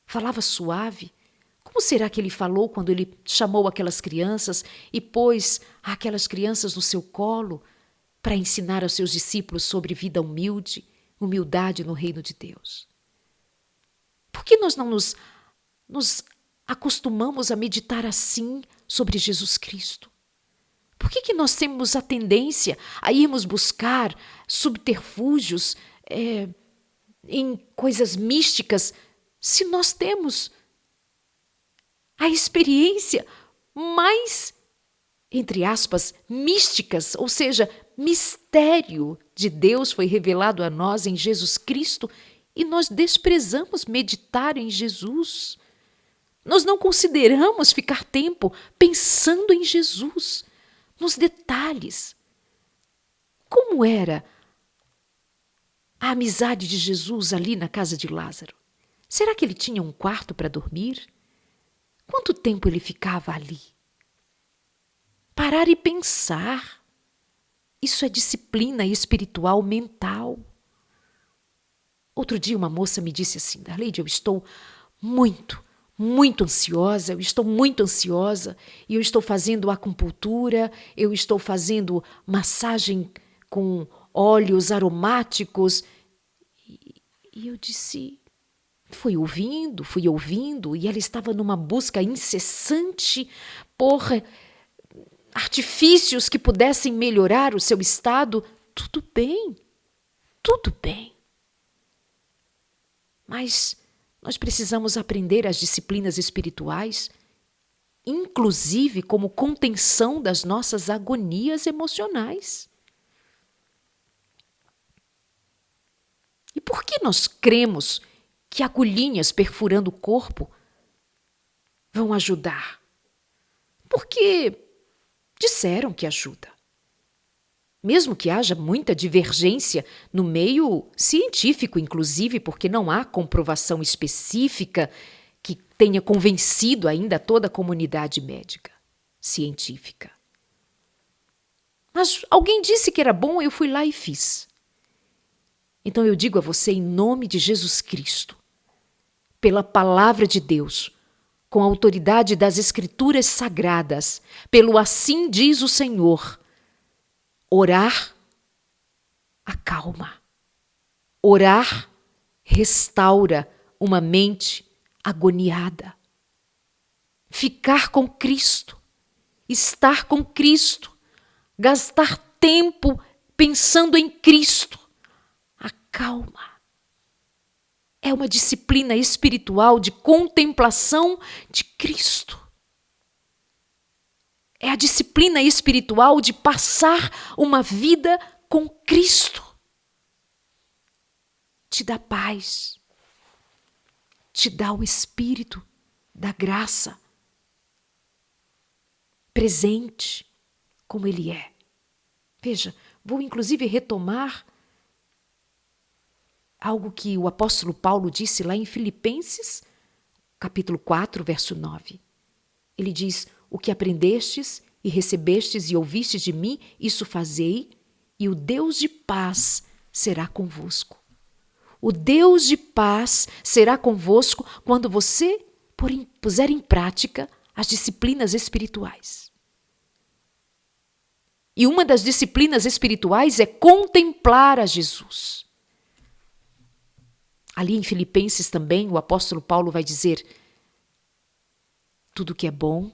Falava suave? Como será que ele falou quando ele chamou aquelas crianças e pôs aquelas crianças no seu colo para ensinar aos seus discípulos sobre vida humilde, humildade no reino de Deus? Por que nós não nos acostumamos a meditar assim sobre Jesus Cristo? Por que nós temos a tendência a irmos buscar subterfúgios em coisas místicas, se nós temos a experiência mais, entre aspas, místicas, ou seja, mistério de Deus foi revelado a nós em Jesus Cristo e nós desprezamos meditar em Jesus. Nós não consideramos ficar tempo pensando em Jesus, nos detalhes. Como era a amizade de Jesus ali na casa de Lázaro? Será que ele tinha um quarto para dormir? Quanto tempo ele ficava ali? Parar e pensar. Isso é disciplina espiritual mental. Outro dia uma moça me disse assim: Darleide, eu estou muito ansiosa, e eu estou fazendo acupuntura, eu estou fazendo massagem com óleos aromáticos. E eu disse, fui ouvindo, e ela estava numa busca incessante por artifícios que pudessem melhorar o seu estado. Tudo bem. Mas nós precisamos aprender as disciplinas espirituais, inclusive como contenção das nossas agonias emocionais. E por que nós cremos que agulhinhas perfurando o corpo vão ajudar? Porque disseram que ajuda. Mesmo que haja muita divergência no meio científico, inclusive, porque não há comprovação específica que tenha convencido ainda toda a comunidade médica, científica. Mas alguém disse que era bom, eu fui lá e fiz. Então eu digo a você, em nome de Jesus Cristo, pela palavra de Deus, com a autoridade das Escrituras Sagradas, pelo assim diz o Senhor, orar acalma. Orar restaura uma mente agoniada. Ficar com Cristo, estar com Cristo, gastar tempo pensando em Cristo. A calma é uma disciplina espiritual de contemplação de Cristo. É a disciplina espiritual de passar uma vida com Cristo. Te dá paz, te dá o Espírito da graça, presente como Ele é. Veja, vou inclusive retomar algo que o apóstolo Paulo disse lá em Filipenses, capítulo 4, verso 9. Ele diz: o que aprendestes e recebestes e ouvistes de mim, isso fazei, e o Deus de paz será convosco. O Deus de paz será convosco quando você puser em prática as disciplinas espirituais. E uma das disciplinas espirituais é contemplar a Jesus. Ali em Filipenses também, o apóstolo Paulo vai dizer: tudo que é bom,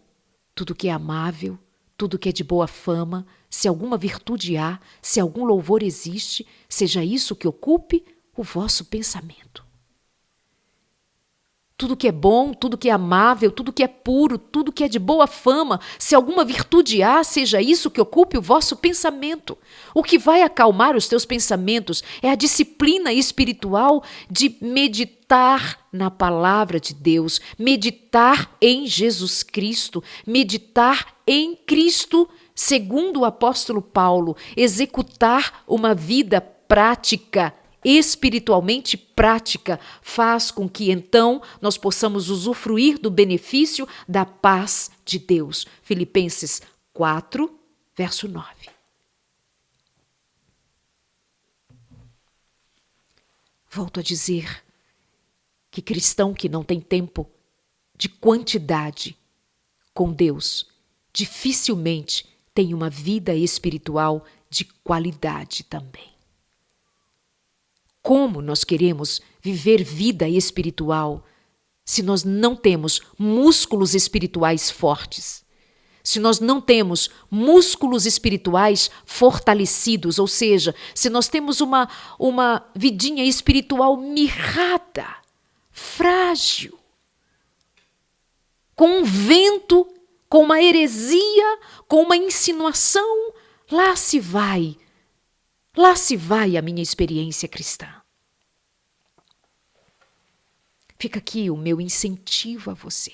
tudo que é amável, tudo que é de boa fama, se alguma virtude há, se algum louvor existe, seja isso que ocupe o vosso pensamento. Tudo que é bom, tudo que é amável, tudo que é puro, tudo que é de boa fama, se alguma virtude há, seja isso que ocupe o vosso pensamento. O que vai acalmar os teus pensamentos é a disciplina espiritual de meditar na palavra de Deus, meditar em Jesus Cristo, meditar em Cristo, segundo o apóstolo Paulo, executar uma vida prática, espiritualmente prática, faz com que então nós possamos usufruir do benefício da paz de Deus. Filipenses 4, verso 9. Volto a dizer que cristão que não tem tempo de quantidade com Deus dificilmente tem uma vida espiritual de qualidade também. Como nós queremos viver vida espiritual se nós não temos músculos espirituais fortes? Se nós não temos músculos espirituais fortalecidos, ou seja, se nós temos uma vidinha espiritual mirrada, frágil, com um vento, com uma heresia, com uma insinuação, lá se vai a minha experiência cristã. Fica aqui o meu incentivo a você,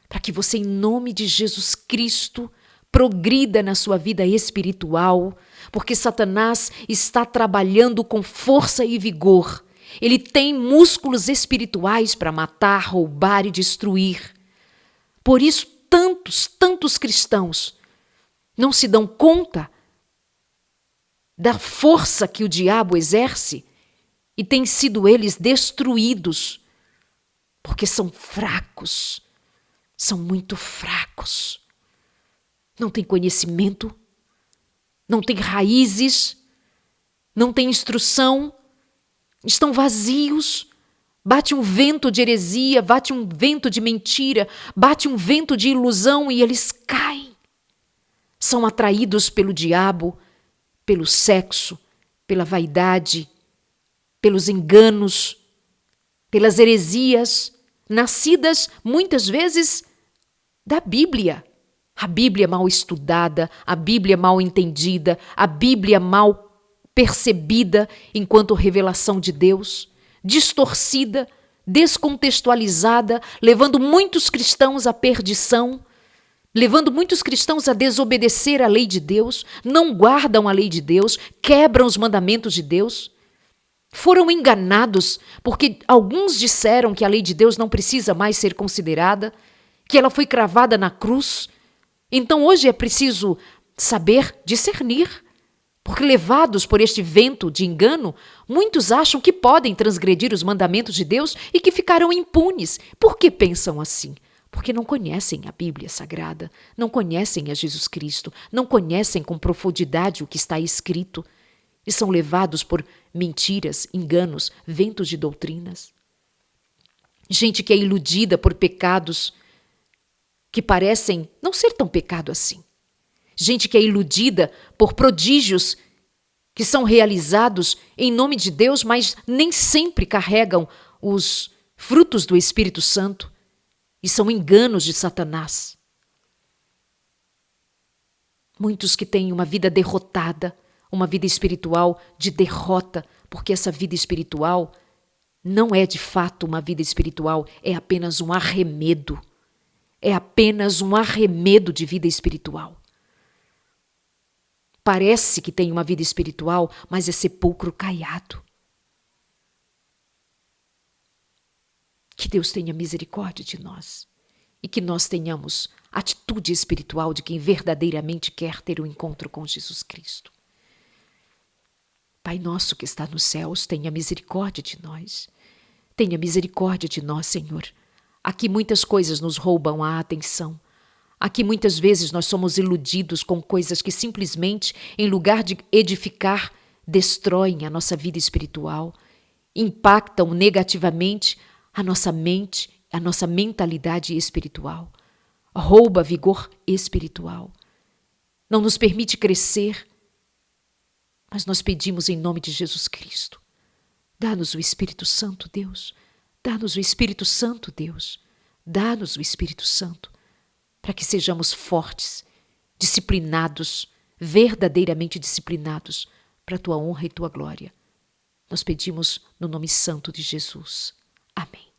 para que você, em nome de Jesus Cristo, progrida na sua vida espiritual, porque Satanás está trabalhando com força e vigor. Ele tem músculos espirituais para matar, roubar e destruir. Por isso, tantos cristãos não se dão conta da força que o diabo exerce e têm sido eles destruídos, porque são fracos, são muito fracos. Não têm conhecimento, não têm raízes, não têm instrução, estão vazios. Bate um vento de heresia, bate um vento de mentira, bate um vento de ilusão e eles caem. São atraídos pelo diabo, pelo sexo, pela vaidade, pelos enganos, pelas heresias, nascidas muitas vezes da Bíblia. A Bíblia mal estudada, a Bíblia mal entendida, a Bíblia mal percebida enquanto revelação de Deus, distorcida, descontextualizada, levando muitos cristãos à perdição, levando muitos cristãos a desobedecer à lei de Deus, não guardam a lei de Deus, quebram os mandamentos de Deus. Foram enganados porque alguns disseram que a lei de Deus não precisa mais ser considerada, que ela foi cravada na cruz. Então hoje é preciso saber discernir, porque levados por este vento de engano, muitos acham que podem transgredir os mandamentos de Deus e que ficarão impunes. Por que pensam assim? Porque não conhecem a Bíblia Sagrada, não conhecem a Jesus Cristo, não conhecem com profundidade o que está escrito e são levados por mentiras, enganos, ventos de doutrinas. Gente que é iludida por pecados que parecem não ser tão pecado assim. gente que é iludida por prodígios que são realizados em nome de Deus, mas nem sempre carregam os frutos do Espírito Santo e são enganos de Satanás. Muitos que têm uma vida derrotada, uma vida espiritual de derrota, porque essa vida espiritual não é de fato uma vida espiritual, é apenas um arremedo. É apenas um arremedo de vida espiritual. Parece que tem uma vida espiritual, mas é sepulcro caiado. Que Deus tenha misericórdia de nós e que nós tenhamos atitude espiritual de quem verdadeiramente quer ter um encontro com Jesus Cristo. Pai nosso que está nos céus, tenha misericórdia de nós. Tenha misericórdia de nós, Senhor. Aqui muitas coisas nos roubam a atenção. Aqui muitas vezes nós somos iludidos com coisas que simplesmente, em lugar de edificar, destroem a nossa vida espiritual, impactam negativamente a nossa mente, a nossa mentalidade espiritual, rouba vigor espiritual, não nos permite crescer, mas nós pedimos em nome de Jesus Cristo, dá-nos o Espírito Santo, Deus, dá-nos o Espírito Santo, Deus, dá-nos o Espírito Santo, para que sejamos fortes, disciplinados, verdadeiramente disciplinados, para a tua honra e tua glória. Nós pedimos no nome santo de Jesus. Amém.